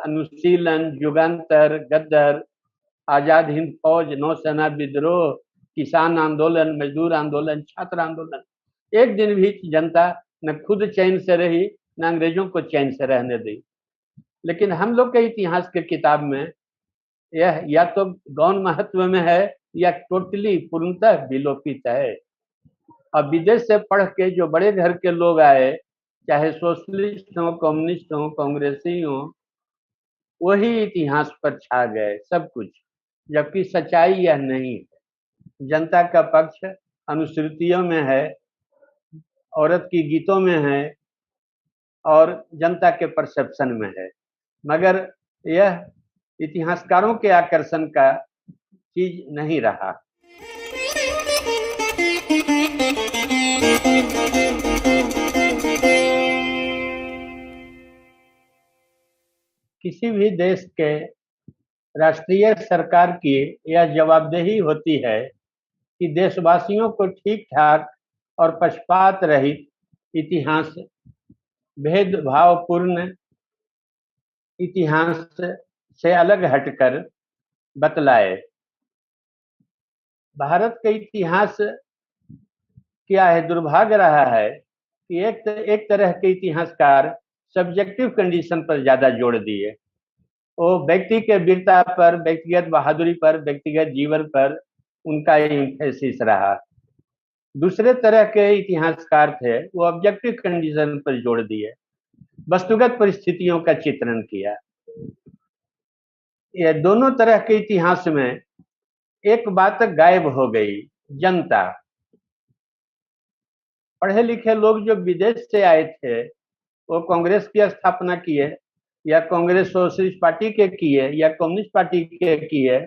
अनुशीलन, युगांतर, गद्दर, आजाद हिंद फौज, नौसेना विद्रोह, किसान आंदोलन, मजदूर आंदोलन, छात्र आंदोलन, एक दिन भी जनता न खुद चैन से रही न अंग्रेजों को चैन से रहने दी। लेकिन हम लोग के इतिहास के किताब में यह या तो गौण महत्व में है या टोटली पूर्णतः विलोपित है। अब विदेश से पढ़ के जो बड़े घर के लोग आए, चाहे सोशलिस्ट हो, कम्युनिस्ट हो, कांग्रेसी हो, वही इतिहास पर छा गए सब कुछ, जबकि सच्चाई यह नहीं है। जनता का पक्ष अनुश्रुतियों में है, औरत की गीतों में है और जनता के परसेप्शन में है, मगर यह इतिहासकारों के आकर्षण का चीज नहीं रहा। किसी भी देश के राष्ट्रीय सरकार की यह जवाबदेही होती है कि देशवासियों को ठीक ठाक और पक्षपात रहित इतिहास, भेदभावपूर्ण इतिहास से अलग हटकर बतलाए। भारत का इतिहास क्या है, दुर्भाग्य रहा है कि एक तरह के इतिहासकार सब्जेक्टिव कंडीशन पर ज्यादा जोड़ दिए। वो व्यक्ति के वीरता पर, व्यक्तिगत बहादुरी पर, व्यक्तिगत जीवन पर उनका एम्फेसिस रहा। दूसरे तरह के इतिहासकार थे, वो ऑब्जेक्टिव कंडीशन पर जोड़ दिए, वस्तुगत परिस्थितियों का चित्रण किया। ये दोनों तरह के इतिहास में एक बात गायब हो गई, जनता। पढ़े लिखे लोग जो विदेश से आए थे, वो कांग्रेस की स्थापना किए या कांग्रेस सोशलिस्ट पार्टी के किए या कम्युनिस्ट पार्टी के किए,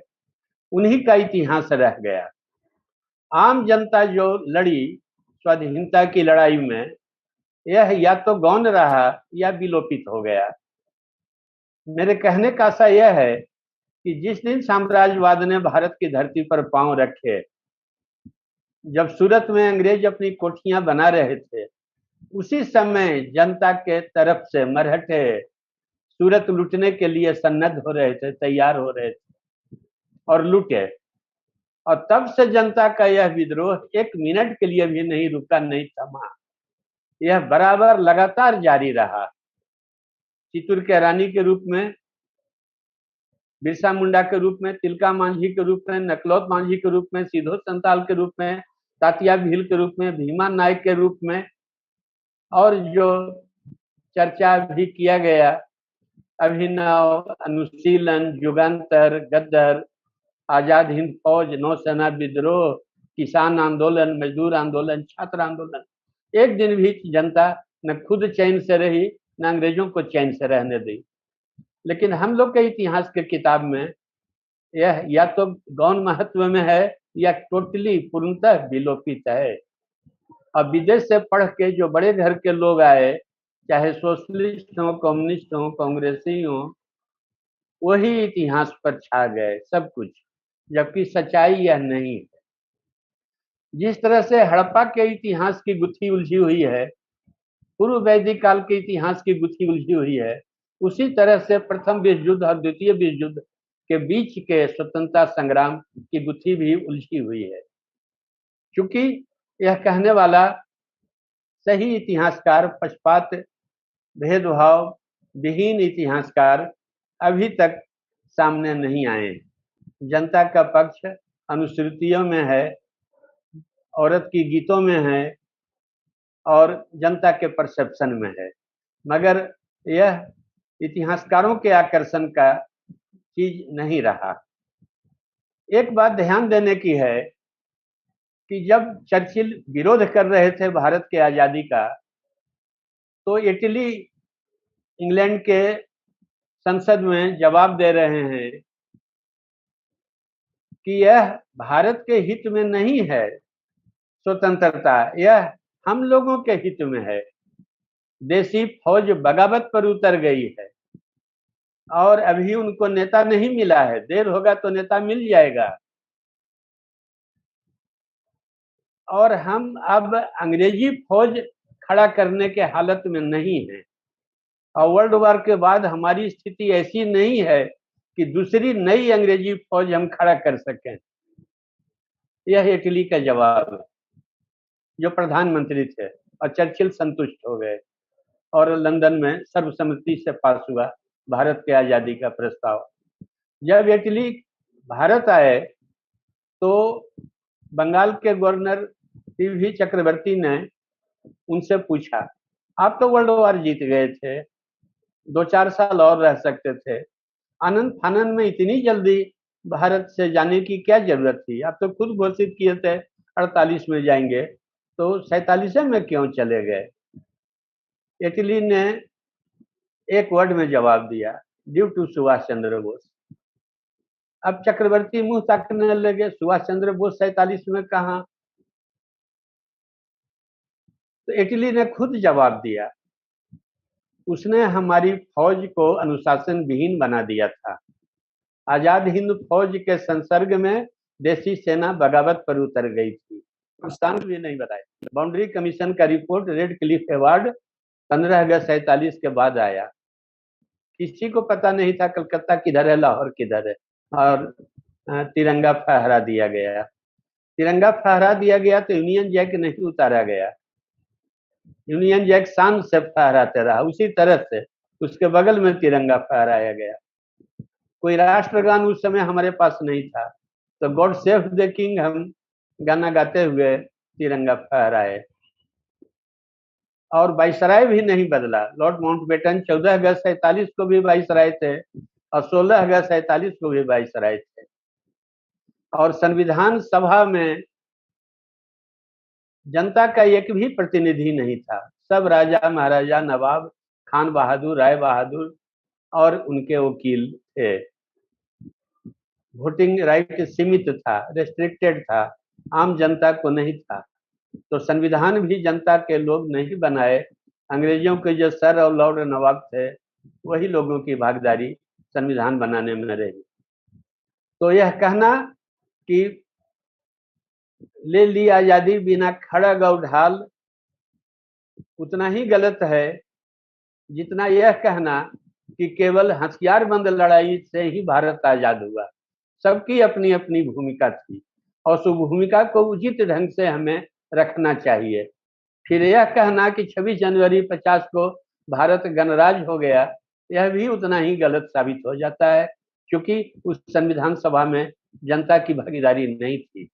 उन्हीं का इतिहास रह गया। आम जनता जो लड़ी स्वाधीनता की लड़ाई में, यह या तो गौण रहा या विलोपित हो गया। मेरे कहने का आशा यह है कि जिस दिन साम्राज्यवाद ने भारत की धरती पर पांव रखे, जब सूरत में अंग्रेज अपनी कोठियां बना रहे थे, उसी समय जनता के तरफ से मरहटे सूरत लूटने के लिए सन्नद्ध हो रहे थे, तैयार हो रहे थे और लूटे। और तब से जनता का यह विद्रोह एक मिनट के लिए भी नहीं रुका, नहीं थमा। यह बराबर लगातार जारी रहा। चित्तूर के रानी के रूप में, बिरसा मुंडा के रूप में, तिलका मांझी के रूप में, नकलौत मांझी के रूप में, सिद्धो संताल के रूप में, तात्या भील के रूप में, भीमा नायक के रूप में, और जो चर्चा भी किया गया अभिनव, अनुशीलन, युगांतर, गद्दर, आजाद हिंद फौज, नौसेना विद्रोह, किसान आंदोलन, मजदूर आंदोलन, छात्र आंदोलन, एक दिन भी जनता न खुद चैन से रही न अंग्रेजों को चैन से रहने दी। लेकिन हम लोग के इतिहास के किताब में यह या तो गौण महत्व में है या टोटली पूर्णतः विलोपित है। अब विदेश से पढ़ के जो बड़े घर के लोग आए, चाहे सोशलिस्ट हो, कम्युनिस्ट हो, कांग्रेसी हो, वही इतिहास पर छा गए सब कुछ, जबकि सच्चाई यह नहीं है। जिस तरह से हड़प्पा के इतिहास की गुत्थी उलझी हुई है, पूर्व वैदिक काल के इतिहास की गुत्थी उलझी हुई है, उसी तरह से प्रथम विश्व युद्ध और द्वितीय विश्व युद्ध के बीच के स्वतंत्रता संग्राम की गुत्थी भी उलझी हुई है। क्योंकि यह कहने वाला सही इतिहासकार, पक्षपात भेदभाव विहीन इतिहासकार अभी तक सामने नहीं आए। जनता का पक्ष अनुश्रुतियों में है, औरत की गीतों में है और जनता के परसेप्शन में है, मगर यह इतिहासकारों के आकर्षण का चीज नहीं रहा। एक बात ध्यान देने की है कि जब चर्चिल विरोध कर रहे थे भारत के आजादी का, तो इटली इंग्लैंड के संसद में जवाब दे रहे हैं कि यह भारत के हित में नहीं है स्वतंत्रता, यह हम लोगों के हित में है। देसी फौज बगावत पर उतर गई है और अभी उनको नेता नहीं मिला है, देर होगा तो नेता मिल जाएगा। और हम अब अंग्रेजी फौज खड़ा करने के हालत में नहीं है। और वर्ल्ड वॉर के बाद हमारी स्थिति ऐसी नहीं है कि दूसरी नई अंग्रेजी फौज हम खड़ा कर सकें। यह इटली का जवाब है, जो प्रधानमंत्री थे, और चर्चिल संतुष्ट हो गए और लंदन में सर्वसम्मति से पास हुआ भारत के आजादी का प्रस्ताव। जब इटली भारत आए तो बंगाल के गवर्नर टीवी चक्रवर्ती ने उनसे पूछा, आप तो वर्ल्ड वॉर जीत गए थे, 2-4 साल और रह सकते थे, आनंद फानंद में इतनी जल्दी भारत से जाने की क्या जरूरत थी? आप तो खुद घोषित किए थे 48 में जाएंगे, तो 47 में क्यों चले गए? इटली ने एक वर्ड में जवाब दिया, ड्यू टू सुभाष चंद्र बोस। अब चक्रवर्ती मुंह ताकने लगे, सुभाष चंद्र बोस 47 में कहा? तो इटली ने खुद जवाब दिया, उसने हमारी फौज को अनुशासन विहीन बना दिया था। आजाद हिंद फौज के संसर्ग में देसी सेना बगावत पर उतर गई थी। पाकिस्तान भी नहीं बताया। बाउंड्री कमीशन का रिपोर्ट रेड क्लिफ अवार्ड 15 अगस्त 47 के बाद आया। किसी को पता नहीं था कलकत्ता किधर है, लाहौर किधर है, और तिरंगा फहरा दिया गया। तिरंगा फहरा दिया गया तो यूनियन जैक नहीं उतारा गया। यूनियन जैक शान से फहराते रहा, उसी तरह से उसके बगल में तिरंगा फहराया गया। कोई राष्ट्रगान उस समय हमारे पास नहीं था, तो गॉड सेव द किंग हम गाना गाते हुए तिरंगा फहराए। और वाइसराय भी नहीं बदला। लॉर्ड माउंटबेटन 14 अगस्त 47 को भी वाइसराय थे और 16 अगस्त 47 को भी वाइसराय थे। और संविधान सभा में जनता का एक भी प्रतिनिधि नहीं था। सब राजा महाराजा, नवाब, खान बहादुर, राय बहादुर और उनके वकील थे। वोटिंग राइट सीमित था, रेस्ट्रिक्टेड था, आम जनता को नहीं था। तो संविधान भी जनता के लोग नहीं बनाए, अंग्रेजों के जो सर और लॉर्ड नवाब थे वही लोगों की भागीदारी संविधान बनाने में रही। तो यह कहना कि ले ली आजादी बिना खड़ग और ढाल उतना ही गलत है जितना यह कहना कि केवल हथियारबंद लड़ाई से ही भारत आजाद हुआ। सबकी अपनी अपनी भूमिका थी और उस भूमिका को उचित ढंग से हमें रखना चाहिए। फिर यह कहना कि 26 जनवरी 50 को भारत गणराज्य हो गया, यह भी उतना ही गलत साबित हो जाता है, क्योंकि उस संविधान सभा में जनता की भागीदारी नहीं थी।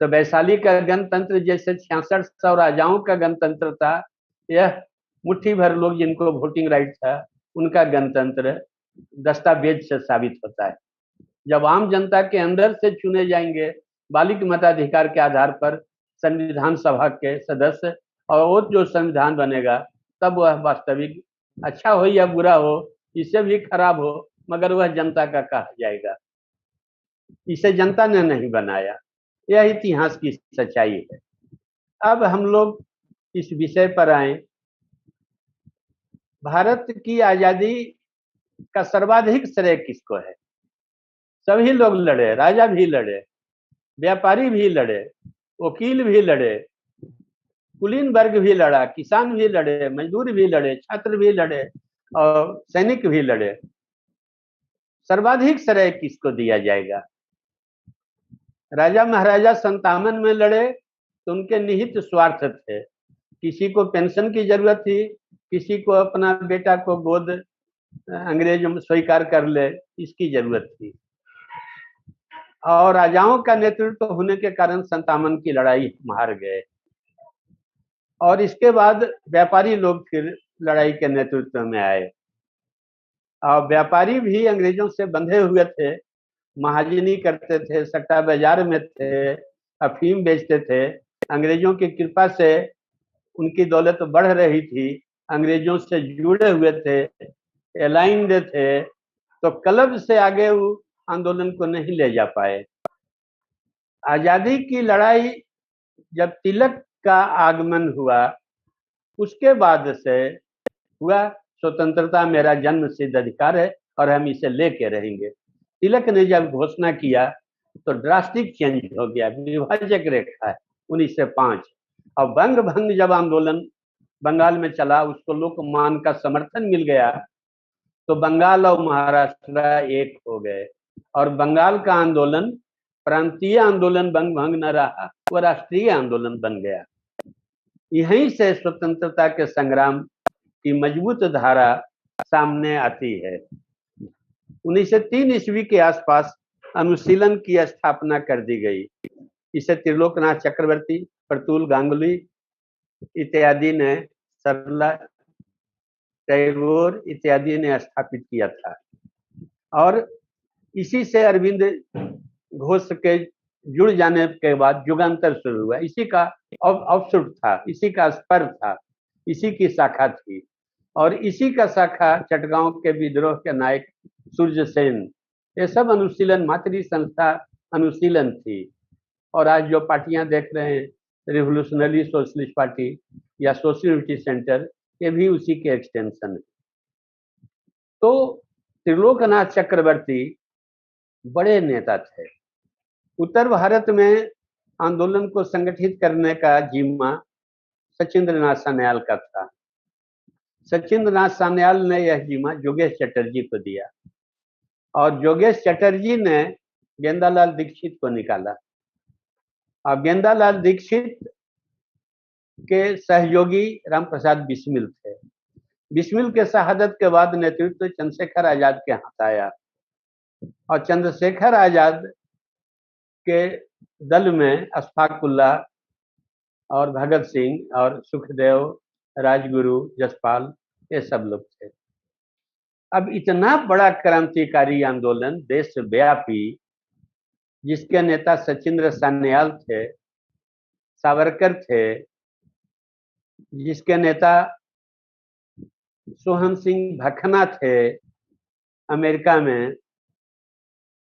तो वैशाली का गणतंत्र जैसे 6600 राजाओं का गणतंत्र था, यह मुट्ठी भर लोग जिनको वोटिंग राइट था उनका गणतंत्र दस्तावेज से साबित होता है। जब आम जनता के अंदर से चुने जाएंगे बालिक मताधिकार के आधार पर संविधान सभा के सदस्य, और वो जो संविधान बनेगा तब वह वास्तविक अच्छा हो या बुरा हो, इससे भी खराब हो, मगर वह जनता का कहा जाएगा। इसे जनता ने नहीं बनाया। यह इतिहास की सच्चाई है। अब हम लोग इस विषय पर आए। भारत की आजादी का सर्वाधिक श्रेय किसको है? सभी लोग लड़े, राजा भी लड़े, व्यापारी भी लड़े, वकील भी लड़े, कुलीन वर्ग भी लड़ा, किसान भी लड़े, मजदूर भी लड़े, छात्र भी लड़े और सैनिक भी लड़े। सर्वाधिक श्रेय किसको दिया जाएगा? राजा महाराजा 57 में लड़े तो उनके निहित स्वार्थ थे। किसी को पेंशन की जरूरत थी, किसी को अपना बेटा को गोद अंग्रेज स्वीकार कर ले, इसकी जरूरत थी। और राजाओं का नेतृत्व होने के कारण 57 की लड़ाई हार गए। और इसके बाद व्यापारी लोग फिर लड़ाई के नेतृत्व में आए। और व्यापारी भी अंग्रेजों से बंधे हुए थे, महाजनी करते थे, सट्टा बाजार में थे, अफीम बेचते थे। अंग्रेजों की कृपा से उनकी दौलत बढ़ रही थी, अंग्रेजों से जुड़े हुए थे, अलाइंड थे, तो क्लब से आगे वो आंदोलन को नहीं ले जा पाए। आजादी की लड़ाई जब तिलक का आगमन हुआ उसके बाद से हुआ, स्वतंत्रता मेरा जन्म सिद्ध अधिकार है और हम इसे लेके रहेंगे। तिलक ने जब घोषणा किया तो ड्रास्टिक चेंज हो गया, विभाजक रेखा है 1905। और बंग भंग जब आंदोलन बंगाल में चला, उसको लोकमान का समर्थन मिल गया, तो बंगाल और महाराष्ट्र एक हो गए और बंगाल का आंदोलन प्रांतीय आंदोलन भंग न रहा, वो राष्ट्रीय आंदोलन बन गया। यहीं से स्वतंत्रता के संग्राम की मजबूत धारा सामने आती है। 1903 ईस्वी के आसपास अनुशीलन की स्थापना कर दी गई। इसे त्रिलोकनाथ चक्रवर्ती, प्रतुल गांगुली इत्यादि ने, सरला टैगोर इत्यादि ने स्थापित किया था और इसी से अरविंद घोष के जुड़ जाने के बाद युगांतर शुरू हुआ। इसी का ऑफशूट था, इसी का स्पर था, इसी की शाखा थी और इसी का शाखा चटगांव के विद्रोह के नायक सूर्य सेन, ये सब अनुशीलन, मातृ संस्था अनुशीलन थी। और आज जो पार्टियां देख रहे हैं, रिवोल्यूशनरी सोशलिस्ट पार्टी या सोशल यूनिटी सेंटर, ये भी उसी के एक्सटेंशन है। तो त्रिलोकनाथ चक्रवर्ती बड़े नेता थे। उत्तर भारत में आंदोलन को संगठित करने का जिम्मा सचिंद्रनाथ सान्याल का था। सचिंद्रनाथ सान्याल ने यह जिम्मा जोगेश चटर्जी को दिया और जोगेश चटर्जी ने गेंदालाल दीक्षित को निकाला। अब गेंदालाल दीक्षित के सहयोगी रामप्रसाद बिस्मिल थे। बिस्मिल के शहादत के बाद नेतृत्व चंद्रशेखर आजाद के हाथ आया और चंद्रशेखर आजाद के दल में अशफाक उल्लाह और भगत सिंह और सुखदेव, राजगुरु, जसपाल, ये सब लोग थे। अब इतना बड़ा क्रांतिकारी आंदोलन देशव्यापी, जिसके नेता सचिंद्र सान्याल थे, सावरकर थे, जिसके नेता सोहन सिंह भखना थे अमेरिका में,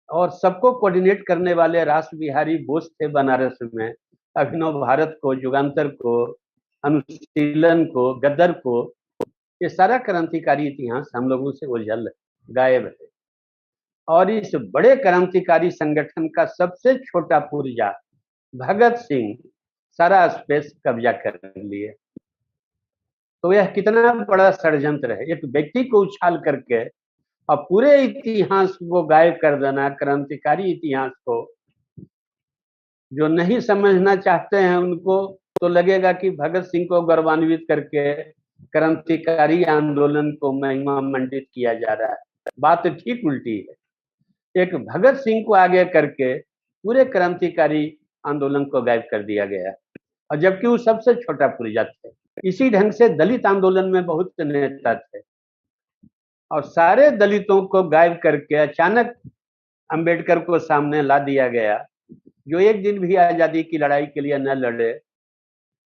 और सबको कोऑर्डिनेट करने वाले रास बिहारी बोस थे बनारस में, अभिनव भारत को, युगांतर को, अनुशीलन को, गदर को, ये सारा क्रांतिकारी इतिहास हम लोगों से ओझल गायब है। और इस बड़े क्रांतिकारी संगठन का सबसे छोटा पुर्जा भगत सिंह सारा स्पेस कब्जा कर लिए। तो यह कितना बड़ा षड्यंत्र है, एक व्यक्ति को उछाल करके और पूरे इतिहास को गायब कर देना, क्रांतिकारी इतिहास को। जो नहीं समझना चाहते हैं उनको तो लगेगा कि भगत सिंह को गौरवान्वित करके क्रांतिकारी आंदोलन को महिमा मंडित किया जा रहा है। बात ठीक उल्टी है। एक भगत सिंह को आगे करके पूरे क्रांतिकारी आंदोलन को गायब कर दिया गया, और जबकि वो सबसे छोटा पुर्जा थे। इसी ढंग से दलित आंदोलन में बहुत नेता थे और सारे दलितों को गायब करके अचानक अंबेडकर को सामने ला दिया गया, जो एक दिन भी आजादी की लड़ाई के लिए न लड़े,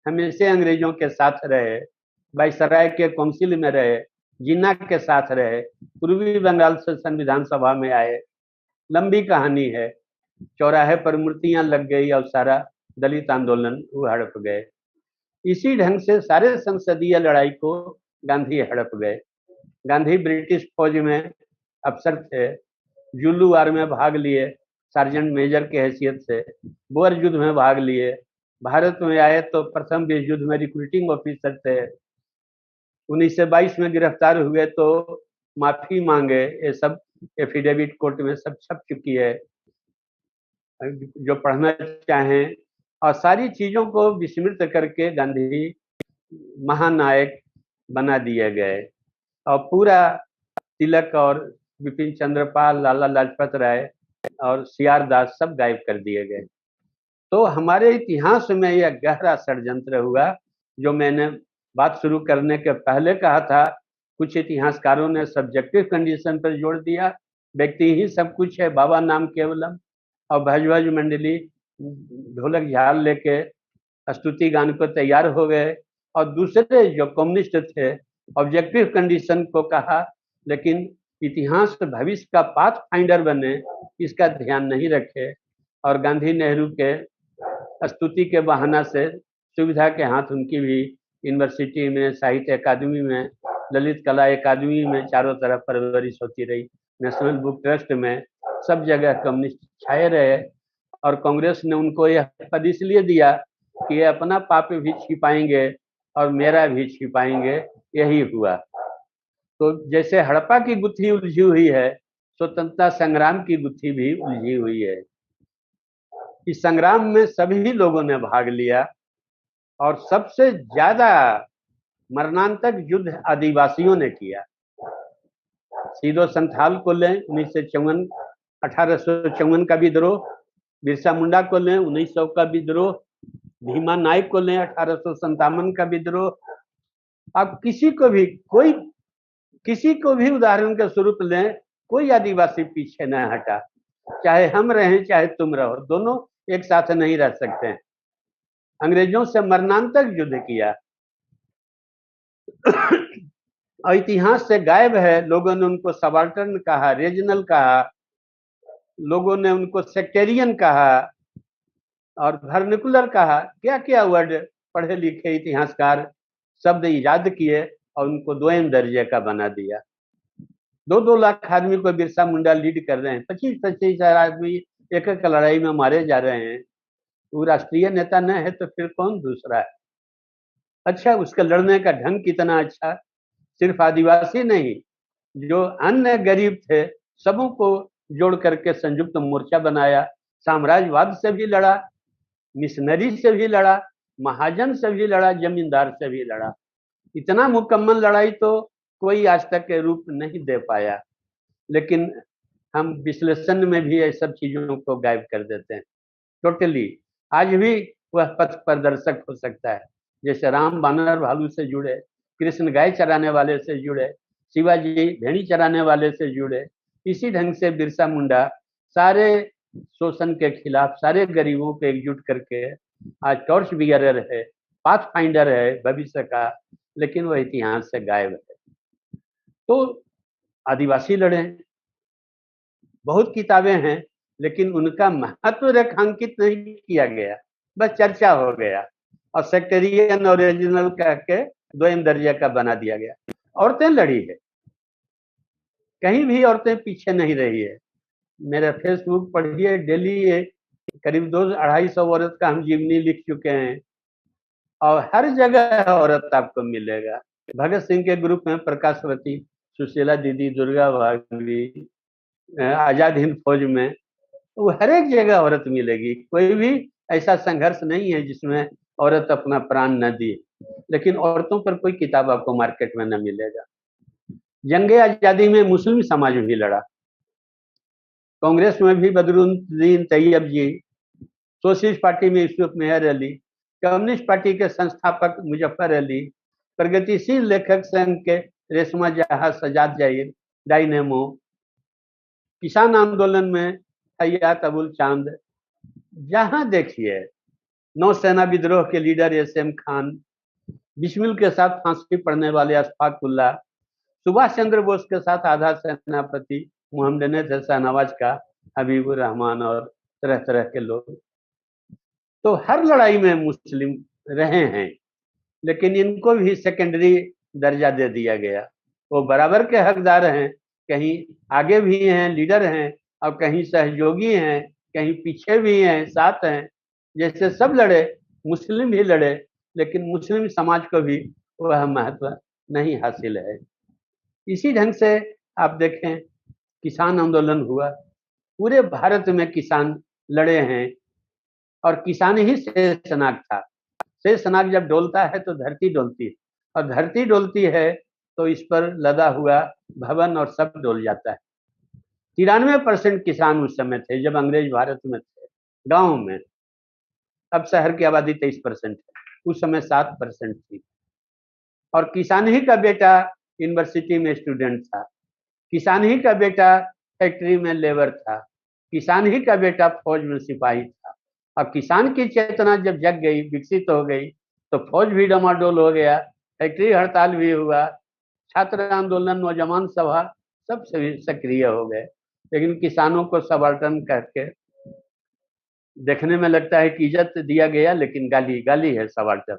हमेशा अंग्रेजों के साथ रहे, वायसराय के काउंसिल में रहे, जिन्ना के साथ रहे, पूर्वी बंगाल से संविधान सभा में आए। लंबी कहानी है। चौराहे पर मूर्तियां लग गई और सारा दलित आंदोलन वो हड़प गए। इसी ढंग से सारे संसदीय लड़ाई को गांधी हड़प गए। गांधी ब्रिटिश फौज में अफसर थे, जुल्लू वार में भाग लिए सार्जेंट मेजर के हैसियत से, बोअर युद्ध में भाग लिए, भारत में आए तो प्रथम विश्व युद्ध में रिक्रूटिंग ऑफिसर थे, 1922 में गिरफ्तार हुए तो माफी मांगे। ये सब एफिडेविट कोर्ट में सब छप चुकी है, जो पढ़ना चाहें। और सारी चीजों को विस्मृत करके गांधी महानायक बना दिए गए और पूरा तिलक और बिपिन चंद्रपाल, लाला लाजपत राय और सीआर दास सब गायब कर दिए गए। तो हमारे इतिहास में यह गहरा षड्यंत्र हुआ, जो मैंने बात शुरू करने के पहले कहा था। कुछ इतिहासकारों ने सब्जेक्टिव कंडीशन पर जोर दिया, व्यक्ति ही सब कुछ है, बाबा नाम केवलम, और भजभज मंडली ढोलक झाल लेके स्तुति गान को तैयार हो गए। और दूसरे जो कम्युनिस्ट थे ऑब्जेक्टिव कंडीशन को कहा, लेकिन इतिहास भविष्य का पाथ फाइंडर बने, इसका ध्यान नहीं रखे और गांधी नेहरू के स्तुति के बहाना से सुविधा के हाथ उनकी भी यूनिवर्सिटी में, साहित्य अकादमी में, ललित कला अकादमी में चारों तरफ परवरिश होती रही। नेशनल बुक ट्रस्ट में सब जगह कम्युनिस्ट छाए रहे और कांग्रेस ने उनको यह पद इसलिए दिया कि ये अपना पाप भी छिपाएंगे और मेरा भी छिपाएंगे, यही हुआ। तो जैसे हड़प्पा की गुत्थी उलझी हुई है, स्वतंत्रता संग्राम की गुत्थी भी उलझी हुई है। इस संग्राम में सभी लोगों ने भाग लिया और सबसे ज्यादा मरणांतक युद्ध आदिवासियों ने किया। सीधो संथाल को लें, 1854 का विद्रोह, बिरसा मुंडा को लें 1900 का विद्रोह, भीमा नायक को लें 1857 का विद्रोह। अब किसी को भी उदाहरण के स्वरूप लें, कोई आदिवासी पीछे न हटा। चाहे हम रहें चाहे तुम रहो, दोनों एक साथ नहीं रह सकते। अंग्रेजों से मरणांतक युद्ध किया। और इतिहास से गायब है। लोगों ने उनको सबाल्टर्न कहा, रीजनल कहा, लोगों ने उनको सेक्टेरियन कहा और वर्निकुलर कहा। क्या क्या वर्ड पढ़े लिखे इतिहासकार शब्द इजाद किए और उनको दोयम दर्जे का बना दिया। 2-2 लाख आदमी को बिरसा मुंडा लीड कर रहे हैं, 25-25 हजार आदमी एक एक लड़ाई में मारे जा रहे हैं। वो राष्ट्रीय नेता न है तो फिर कौन दूसरा है? अच्छा, उसका लड़ने का ढंग कितना अच्छा। सिर्फ आदिवासी नहीं, जो अन्य गरीब थे सबों को जोड़ करके संयुक्त मोर्चा बनाया। साम्राज्यवाद से भी लड़ा, मिशनरी से भी लड़ा, महाजन से भी लड़ा, जमींदार से भी लड़ा। इतना मुकम्मल लड़ाई तो कोई आज तक के रूप नहीं दे पाया। लेकिन हम विश्लेषण में भी ये सब चीजों को गायब कर देते हैं टोटली। आज भी वह पथ प्रदर्शक हो सकता है, जैसे राम बानर भालू से जुड़े, कृष्ण गाय चराने वाले से जुड़े, शिवाजी भेड़ी चराने वाले से जुड़े। इसी ढंग से बिरसा मुंडा सारे शोषण के खिलाफ सारे गरीबों को एकजुट करके आज टॉर्च बियरर है, पाथ फाइंडर है भविष्य का, लेकिन वह इतिहास से गायब है। तो आदिवासी लड़े, बहुत किताबें हैं, लेकिन उनका महत्व रेखांकित नहीं किया गया, बस चर्चा हो गया और सेक्टेरियन और रीजनल कह के दोयम दर्जे का बना दिया गया। औरतें लड़ी है, कहीं भी औरतें पीछे नहीं रही है। मेरा फेसबुक पढ़िए, डेली करीब 200-250 औरत का हम जीवनी लिख चुके हैं और हर जगह औरत आपको मिलेगा। भगत सिंह के ग्रुप में प्रकाशवती, सुशीला दीदी, दुर्गा भाभी, आजाद हिंद फौज में, वो हर एक जगह औरत मिलेगी। कोई भी ऐसा संघर्ष नहीं है जिसमें औरत अपना प्राण न दी। लेकिन औरतों पर कोई किताब आपको मार्केट में न मिलेगा। जंगे आजादी में मुस्लिम समाज भी लड़ा। कांग्रेस में भी बदरुद्दीन तैयब जी, सोशलिस्ट पार्टी में यूसुफ मेहर अली, कम्युनिस्ट पार्टी के संस्थापक मुजफ्फर अली, प्रगतिशील लेखक संघ के रेशमा जहां, सजाद जाहिर, डायनेमो, किसान आंदोलन में हयात अबुल चांद, जहां देखिए नौसेना विद्रोह के लीडर एस.एम. खान, बिस्मिल के साथ फांसी पड़ने वाले अशफाकुल्ला, सुभाष चंद्र बोस के साथ आधा सेनापति मोहम्मद शहनवाज का हबीबुर रहमान और तरह तरह के लोग। तो हर लड़ाई में मुस्लिम रहे हैं, लेकिन इनको भी सेकेंडरी दर्जा दे दिया गया। वो बराबर के हकदार हैं, कहीं आगे भी हैं, लीडर हैं, और कहीं सहयोगी हैं, कहीं पीछे भी हैं, साथ हैं। जैसे सब लड़े, मुस्लिम भी लड़े, लेकिन मुस्लिम समाज को भी वह महत्व नहीं हासिल है। इसी ढंग से आप देखें, किसान आंदोलन हुआ, पूरे भारत में किसान लड़े हैं और किसान ही शेषनाग था। शेषनाग जब डोलता है तो धरती डोलती है, और धरती डोलती है तो इस पर लदा हुआ भवन और सब डोल जाता है। 93% किसान उस समय थे जब अंग्रेज भारत में थे, गांव में। अब शहर की आबादी 23% है, उस समय 7% थी। और किसान ही का बेटा यूनिवर्सिटी में स्टूडेंट था, किसान ही का बेटा फैक्ट्री में लेबर था, किसान ही का बेटा फौज में सिपाही था। अब किसान की चेतना जब जग गई, विकसित हो गई, तो फौज भी डमाडोल हो गया, फैक्ट्री हड़ताल भी हुआ, छात्र आंदोलन, नौजवान सभा, सब सक्रिय हो गए। लेकिन किसानों को सबाल्टर्न करके देखने में लगता है कि इज्जत दिया गया, लेकिन गाली गाली है सबाल्टर्न।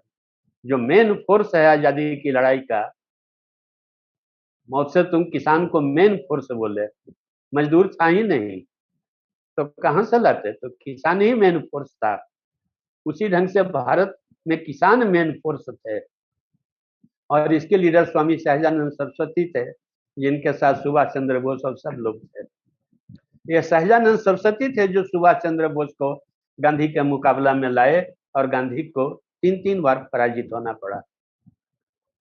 जो मेन फोर्स है आजादी की लड़ाई का, मौत से तुम किसान को मेन फोर्स बोले, मजदूर था ही नहीं तो कहां से लाते? तो किसान ही मेन फोर्स था। उसी ढंग से भारत में किसान मेन फोर्स थे। और इसके लीडर स्वामी सहजानंद सरस्वती थे, जिनके साथ सुभाष चंद्र बोस और सब लोग थे। ये सहजानंद सरस्वती थे जो सुभाष चंद्र बोस को गांधी के मुकाबला में लाए और गांधी को 3-3 बार पराजित होना पड़ा।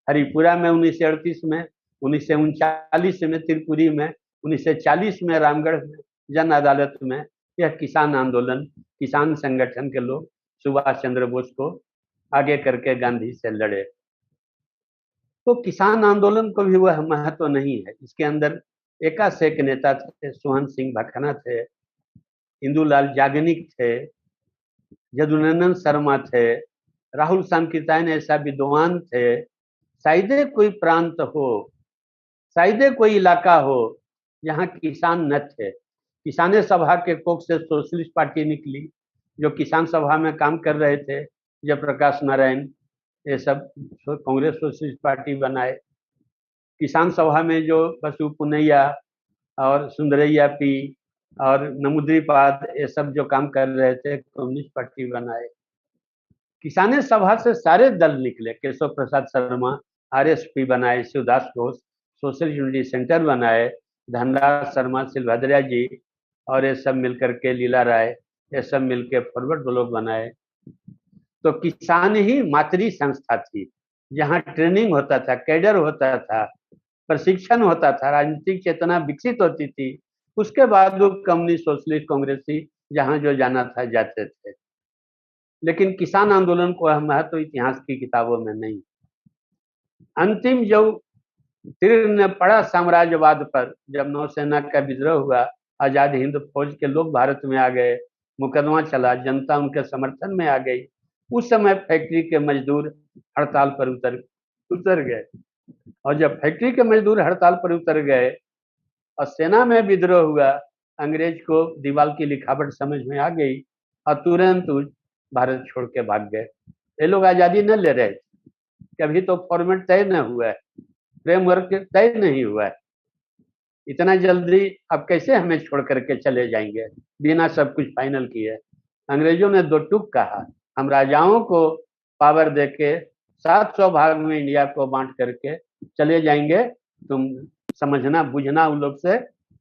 हरिपुरा में 1938 में, 1939 में त्रिपुरी में, 1940 में रामगढ़ में, जन अदालत में, यह किसान आंदोलन, किसान संगठन के लोग सुभाष चंद्र बोस को आगे करके गांधी से लड़े। तो किसान आंदोलन को भी वह महत्व नहीं है। इसके अंदर एकासेक नेता थे, सोहन सिंह भखना थे, इंदुलाल याग्निक थे, यदुनंदन शर्मा थे, राहुल सांकृत्यायन ऐसा विद्वान थे। शायद कोई प्रांत हो, शायद कोई इलाका हो जहाँ किसान न थे। किसान सभा के कोख से सोशलिस्ट पार्टी निकली, जो किसान सभा में काम कर रहे थे, जयप्रकाश नारायण, ये सब कांग्रेस सोशलिस्ट पार्टी बनाए। किसान सभा में जो बसु पुनैया और सुंदरैया पी और नमुद्रीपाद, ये सब जो काम कर रहे थे, कम्युनिस्ट पार्टी बनाए। किसान सभा से सारे दल निकले, केशव प्रसाद शर्मा आरएसपी बनाए, Shivdas Ghosh social unity centre बनाए, धनराज शर्मा, सिलभद्रा जी और ये सब मिलकर के, लीला राय, ये सब मिलकर फॉरवर्ड ब्लॉक बनाए। तो किसान ही मातृ संस्था थी, जहाँ ट्रेनिंग होता था, कैडर होता था, प्रशिक्षण होता था, राजनीतिक चेतना विकसित होती थी। उसके बाद वो कम्युनिस्ट सोशलिस्ट कांग्रेसी जहाँ जो जाना था जाते थे। लेकिन किसान आंदोलन को महत्व इतिहास की किताबों में नहीं। अंतिम जो तीर पड़ा साम्राज्यवाद पर, जब नौसेना का विद्रोह हुआ, आजाद हिंद फौज के लोग भारत में आ गए, मुकदमा चला, जनता उनके समर्थन में आ गई। उस समय फैक्ट्री के मजदूर हड़ताल पर उतर गए, और जब फैक्ट्री के मजदूर हड़ताल पर उतर गए और सेना में विद्रोह हुआ, अंग्रेज को दीवाल की लिखावट समझ में आ गई और तुरंत भारत छोड़ के भाग गए। ये लोग आजादी न ले रहे, कभी तो फॉर्मेट तय न हुआ है, फ्रेमवर्क तय नहीं हुआ है। इतना जल्दी अब कैसे हमें छोड़ करके चले जाएंगे बिना सब कुछ फाइनल किए। अंग्रेजों ने दो टूक कहा, हम राजाओं को पावर देके 700 भाग में इंडिया को बांट करके चले जाएंगे, तुम समझना बुझना उन लोग से।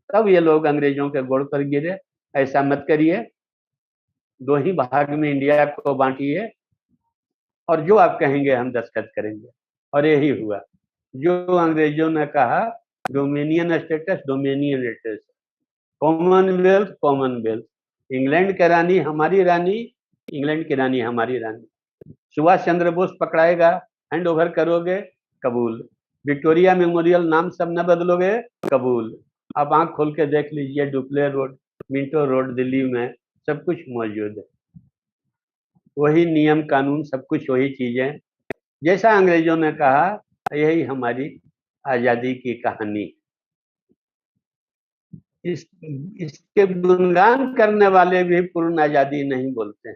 तब ये लोग अंग्रेजों के गोड़ पर गिरे, ऐसा मत करिए, 2 ही भाग में इंडिया को बांटिए और जो आप कहेंगे हम दस्तखत करेंगे। और यही हुआ, जो अंग्रेजों ने कहा, dominion status, dominion status, Commonwealth, Commonwealth, England की रानी हमारी रानी, इंग्लैंड की रानी हमारी रानी। सुभाष चंद्र बोस पकड़ाएगा, हैंड ओवर करोगे, कबूल। विक्टोरिया मेमोरियल नाम सब न बदलोगे, कबूल। आप आंख खोल के देख लीजिए, Dupleix road, Minto road Delhi में सब कुछ मौजूद है, वही नियम कानून, सब कुछ वही चीजें जैसा अंग्रेजों ने कहा। यही हमारी आजादी की कहानी। इसके गुणगान करने वाले भी पूर्ण आजादी नहीं बोलते हैं।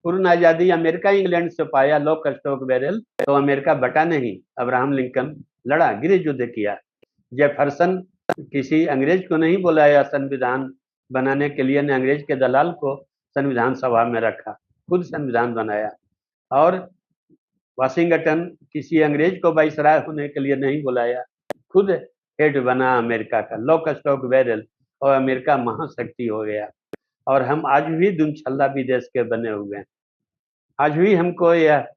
पूर्ण आजादी अमेरिका इंग्लैंड से पाया, लॉक स्टॉक बैरल, तो अमेरिका बटा नहीं। अब्राहम लिंकन लड़ा, गृह युद्ध किया। जेफरसन किसी अंग्रेज को नहीं बुलाया संविधान बनाने के लिए, ने अंग्रेज के दलाल को संविधान सभा में रखा, खुद संविधान बनाया। और वाशिंगटन किसी अंग्रेज को वाइसराय होने के लिए नहीं बुलाया, खुद हेड बना अमेरिका का, लॉक स्टॉक बैरल, और अमेरिका महाशक्ति हो गया। और हम आज भी दुमछल्ला विदेश के बने हुए हैं। आज भी हमको यह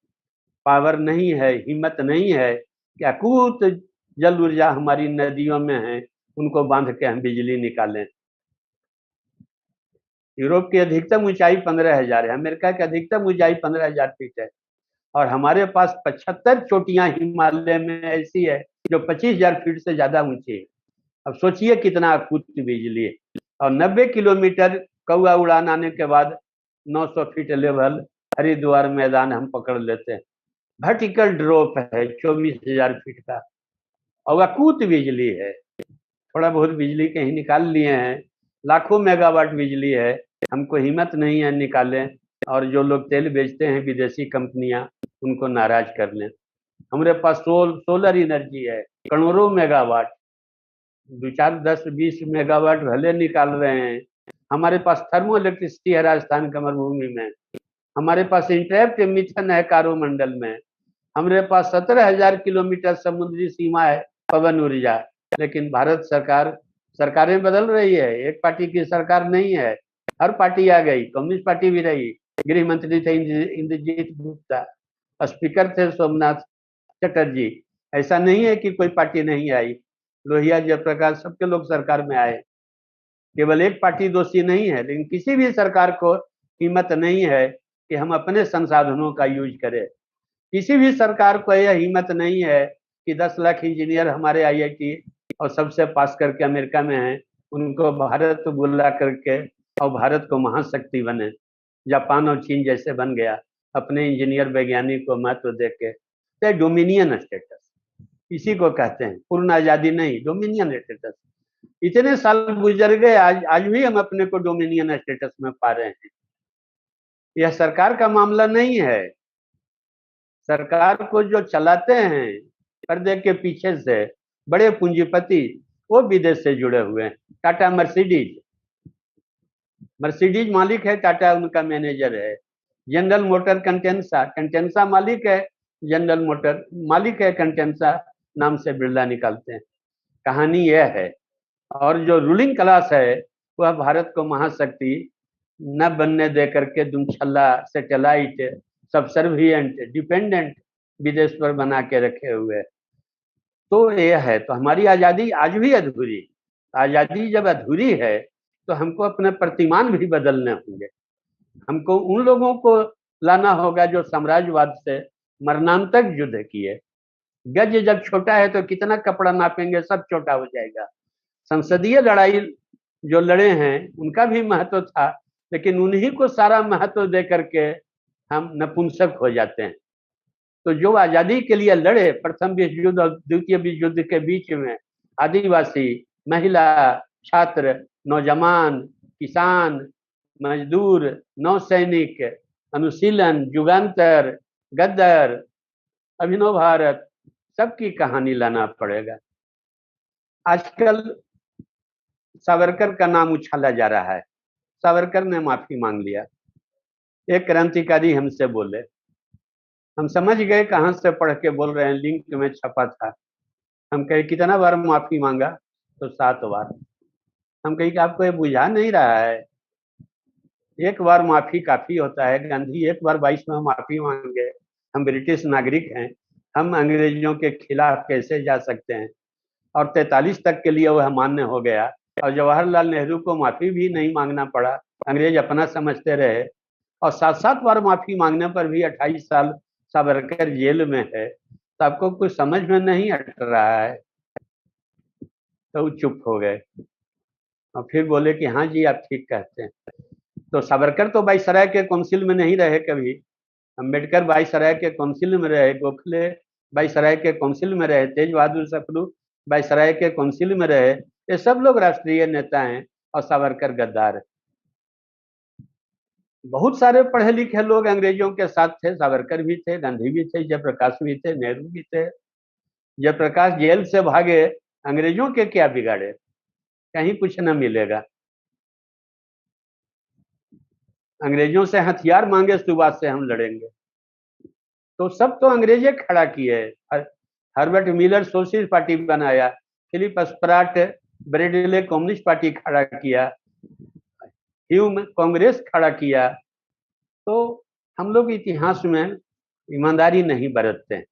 पावर नहीं है, हिम्मत नहीं है कि अकूत जल ऊर्जा हमारी नदियों में है, उनको बांध के हम बिजली निकालें। यूरोप की अधिकतम ऊंचाई 15,000 है, अमेरिका की अधिकतम ऊंचाई 15,000 फीट है, और हमारे पास 75 चोटियां हिमालय में ऐसी है जो 25,000 फीट से ज्यादा ऊंची है। अब सोचिए कितना अकूत बिजली है। और 90 किलोमीटर कौआ उड़ान आने के बाद 900 फीट लेवल हरिद्वार मैदान हम पकड़ लेते हैं। वर्टिकल ड्रॉप है 24,000 फीट का, और अकूत बिजली है। थोड़ा बहुत बिजली कहीं निकाल लिए हैं, लाखों मेगावाट बिजली है, हमको हिम्मत नहीं है निकालें, और जो लोग तेल बेचते हैं विदेशी कंपनियां, उनको नाराज कर लें। हमारे पास सोलर एनर्जी है, करोड़ों मेगावाट, 2, 4, 10, 20 मेगावाट भले निकाल रहे हैं। हमारे पास थर्मो इलेक्ट्रिसिटी है राजस्थान के मरुभूमि में, हमारे पास इंटरैप्ट मिथन है कारोमंडल में, हमारे पास 17,000 किलोमीटर समुद्री सीमा है पवन ऊर्जा, लेकिन भारत सरकार, सरकारें बदल रही है, एक पार्टी की सरकार नहीं है, हर पार्टी आ गई, कम्युनिस्ट पार्टी भी रही, गृह मंत्री थे इंद्रजीत गुप्ता, स्पीकर थे सोमनाथ चटर्जी। ऐसा नहीं है कि कोई पार्टी नहीं आई, लोहिया जयप्रकाश सबके लोग सरकार में आए, केवल एक पार्टी दोषी नहीं है, लेकिन किसी भी सरकार को हिम्मत नहीं है कि हम अपने संसाधनों का यूज करें। किसी भी सरकार को यह हिम्मत नहीं है कि 10 लाख इंजीनियर हमारे आईआईटी और सबसे पास करके अमेरिका में हैं, उनको भारत बुला करके और भारत को महाशक्ति बने, जापान और चीन जैसे बन गया अपने इंजीनियर वैज्ञानिक को महत्व देके। तो डोमिनियन स्टेटस इसी को कहते हैं, पूर्ण आजादी नहीं, डोमिनियन स्टेटस। इतने साल गुजर गए, आज भी हम अपने को डोमिनियन स्टेटस में पा रहे हैं। यह सरकार का मामला नहीं है, सरकार को जो चलाते हैं पर्दे के पीछे से बड़े पूंजीपति, वो विदेश से जुड़े हुए हैं। टाटा मर्सिडीज मालिक है, टाटा उनका मैनेजर है। जनरल मोटर कंटेंसा मालिक है, जनरल मोटर मालिक है, कंटेंसा नाम से बिरला निकालते हैं। कहानी यह है। और जो रूलिंग क्लास है वह भारत को महाशक्ति न बनने दे करके दुमछल्ला, सैटेलाइट, सबसर्विएंट, डिपेंडेंट विदेश पर बना के रखे हुए। तो यह है, तो हमारी आजादी आज भी अधूरी। आजादी जब अधूरी है तो हमको अपने प्रतिमान भी बदलने होंगे। हमको उन लोगों को लाना होगा जो साम्राज्यवाद से मरणांतक युद्ध किए। गज जब छोटा है तो कितना कपड़ा नापेंगे, सब छोटा हो जाएगा। संसदीय लड़ाई जो लड़े हैं उनका भी महत्व था, लेकिन उन्हीं को सारा महत्व दे करके हम नपुंसक हो जाते हैं। तो जो आजादी के लिए लड़े, प्रथम विश्व युद्ध और द्वितीय विश्व युद्ध के बीच में आदिवासी, महिला, छात्र, नौजवान, किसान, मजदूर, नौसैनिक, अनुशीलन, युगांतर, गद्दर, अभिनव भारत, सबकी कहानी लाना पड़ेगा। आजकल सावरकर का नाम उछाला जा रहा है। सावरकर ने माफी मांग लिया। एक क्रांतिकारी हमसे बोले, हम समझ गए कहां से पढ़ के बोल रहे हैं, लिंक में छपा था। हम कहे कितना बार माफी मांगा? तो 7 बार। हम कहे कि आपको ये बुझा नहीं रहा है, एक बार माफी काफी होता है। गांधी एक बार 22 में माफी मांगे। हम ब्रिटिश नागरिक हैं, हम अंग्रेजों के खिलाफ कैसे जा सकते हैं? और 43 तक के लिए वह मान्य हो गया और जवाहरलाल नेहरू को माफी भी नहीं मांगना पड़ा, अंग्रेज अपना समझते रहे। और 7-7 बार माफी मांगने पर भी 28 साल सावरकर जेल में है। तो आपको कुछ समझ में नहीं हट रहा है? तो चुप हो गए और फिर बोले कि हाँ जी आप ठीक कहते हैं। तो सावरकर तो वायसराय के काउंसिल में नहीं रहे कभी, अम्बेडकर वायसराय के काउंसिल में रहे, गोखले वायसराय के काउंसिल में रहे, तेज बहादुर सप्रू वायसराय के काउंसिल में रहे। ये सब लोग राष्ट्रीय नेता हैं और सावरकर गद्दार है। बहुत सारे पढ़े लिखे लोग अंग्रेजों के साथ थे, सावरकर भी थे, गांधी भी थे, जयप्रकाश भी थे, नेहरू भी थे। जयप्रकाश जेल से भागे, अंग्रेजों के क्या बिगाड़े? कहीं कुछ न मिलेगा। अंग्रेजों से हथियार मांगे, सुबह से हम लड़ेंगे। तो सब तो अंग्रेजे खड़ा किए। हर्बर्ट मिलर सोशलिस्ट पार्टी बनाया, Philip Spratt Bradley communist party खड़ा किया, ह्यूम कांग्रेस खड़ा किया। तो हम लोग इतिहास में ईमानदारी नहीं बरतते।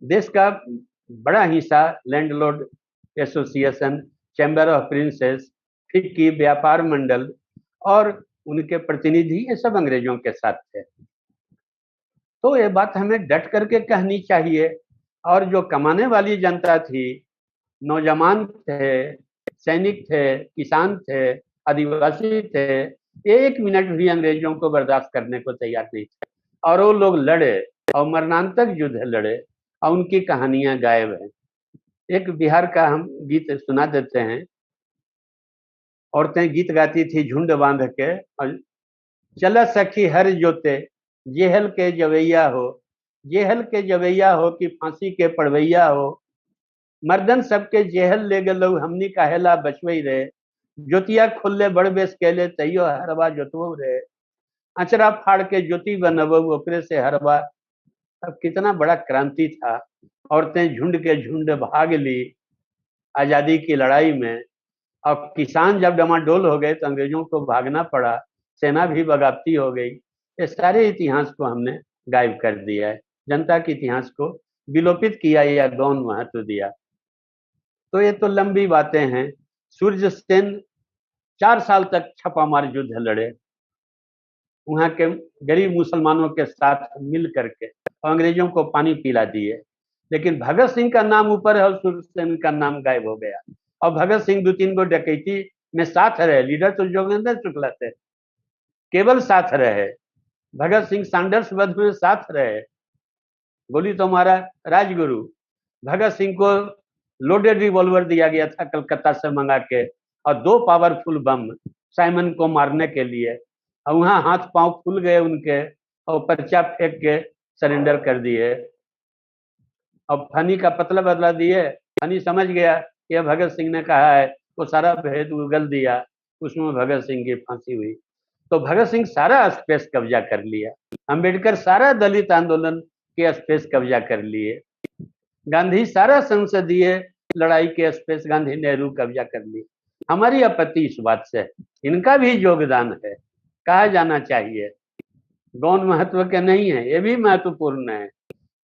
देश का बड़ा हिस्सा landlord association, chamber of princess, FICCI, व्यापार मंडल और उनके प्रतिनिधि, ये सब अंग्रेजों के साथ थे। तो ये बात हमें डट करके कहनी चाहिए। और जो कमाने वाली जनता थी, नौजवान थे, सैनिक थे, किसान थे, आदिवासी थे, एक मिनट भी अंग्रेजों को बर्दाश्त करने को तैयार नहीं थे। और वो लोग लड़े और मरणांतक युद्ध लड़े और उनकी कहानियां गायब हैं। एक बिहार का हम गीत सुना देते हैं। औरतें गीत गाती थी झुंड बांध के, और चला सखी हर जोते, जेहल के जवैया हो, जेहल के जवैया हो कि फांसी के पड़वैया हो, मर्दन सबके जेहल ले गलो हमनी काहेला बचवई रे, जोतिया खोले बड़ बेस केले तैयो हरवा जोतवो रे, अचरा फाड़ के ज्योति बनबो ओकरे से हरवा अब कितना बड़ा क्रांति था, औरतें झुंड के झुंड भाग ली आजादी की लड़ाई में, और किसान जब डमाडोल हो गए तो अंग्रेजों को भागना पड़ा, सेना भी बगावती हो गई। ये सारे इतिहास को हमने गायब कर दिया है, जनता के इतिहास को विलोपित किया या गौण महत्व दिया। तो ये तो लंबी बातें हैं। सूर्य सेन 4 साल तक छापामार युद्ध लड़े वहां के गरीब मुसलमानों के साथ मिल करके, और अंग्रेजों को पानी पिला दिए। लेकिन भगत सिंह का नाम ऊपर है और सूर्य सेन का नाम गायब हो गया। और भगत सिंह 2-3 गो डकैती में साथ रहे, लीडर तो जोगेंद्र शुक्ला थे, केवल साथ रहे। भगत सिंह सैंडर्स वध में साथ रहे, गोली तो हमारा राजगुरु। भगत सिंह को लोडेड रिवॉल्वर दिया गया था कलकत्ता से मंगा के, और 2 पावरफुल बम साइमन को मारने के लिए, और वहां हाथ पांव फूल गए उनके, और पर्चा फेंक के सरेंडर कर दिए। अब फनी का पतला बदला दिए, फनी समझ गया यह भगत सिंह ने कहा है, वो सारा भेद उगल दिया, उसमें भगत सिंह की फांसी हुई। तो भगत सिंह सारा स्पेस कब्जा कर लिया, अंबेडकर सारा दलित आंदोलन के स्पेस कब्जा कर लिए, गांधी सारा संसदीय लड़ाई के स्पेस गांधी नेहरू कब्जा कर लिए। हमारी आपत्ति इस बात से है, इनका भी योगदान है, कहा जाना चाहिए, गौण महत्व के नहीं है, ये भी महत्वपूर्ण है।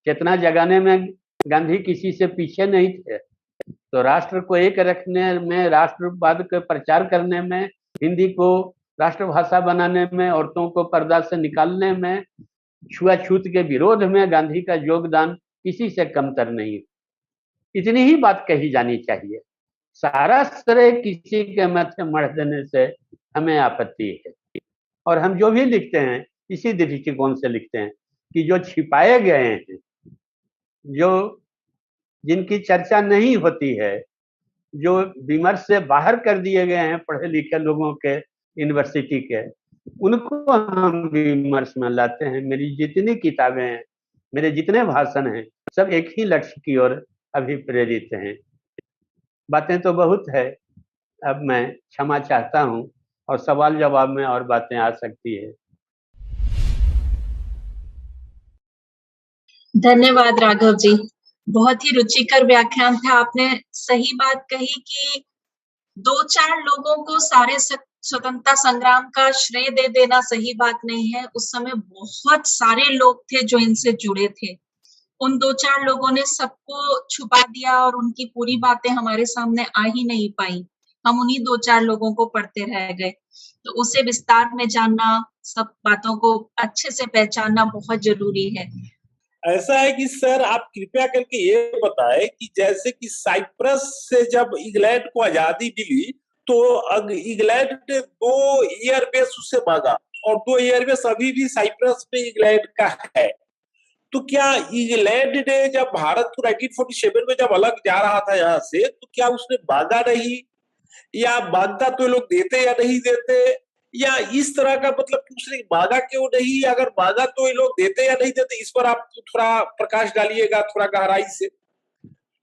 चेतना जगाने में गांधी किसी से पीछे नहीं थे, तो राष्ट्र को एक रखने में, राष्ट्रवाद के प्रचार करने में, हिंदी को राष्ट्रभाषा बनाने में, औरतों को पर्दा से निकालने में, छुआछूत के विरोध में गांधी का योगदान किसी से कमतर नहीं। इतनी ही बात कही जानी चाहिए। सारा श्रेय किसी के माथे मढ़ देने से हमें आपत्ति है। और हम जो भी लिखते हैं इसी दृष्टिकोण से लिखते हैं कि जो छिपाए गए हैं, जो जिनकी चर्चा नहीं होती है, जो विमर्श से बाहर कर दिए गए हैं पढ़े लिखे लोगों के, यूनिवर्सिटी के, उनको हम विमर्श में लाते हैं। मेरी जितनी किताबें हैं, मेरे जितने भाषण हैं, सब एक ही लक्ष्य की ओर अभिप्रेरित हैं। बातें तो बहुत है, अब मैं क्षमा चाहता हूं, और सवाल जवाब में और बातें आ सकती है। धन्यवाद राघव जी, बहुत ही रुचिकर व्याख्यान था। आपने सही बात कही कि 2-4 लोगों को सारे स्वतंत्रता संग्राम का श्रेय दे देना सही बात नहीं है। उस समय बहुत सारे लोग थे जो इनसे जुड़े थे, उन 2-4 लोगों ने सबको छुपा दिया और उनकी पूरी बातें हमारे सामने आ ही नहीं पाई। हम उन्हीं 2-4 लोगों को पढ़ते रह गए। तो उसे विस्तार में जानना, सब बातों को अच्छे से पहचानना बहुत जरूरी है। ऐसा है कि सर आप कृपया करके ये बताएं कि जैसे कि साइप्रस से जब इंग्लैंड को आजादी मिली, तो इंग्लैंड ने 2 एयरबेस उससे मांगा, और 2 एयरबेस अभी भी साइप्रस में इंग्लैंड का है। तो क्या इंग्लैंड ने जब भारत को 1947 में जब अलग जा रहा था यहाँ से, तो क्या उसने मांगा नहीं, या मांगता तो लोग देते या नहीं देते, या इस तरह का मतलब उसने मांगा क्यों नहीं, अगर मांगा तो ये लोग देते या नहीं देते, इस पर आप थोड़ा प्रकाश डालिएगा, थोड़ा गहराई से।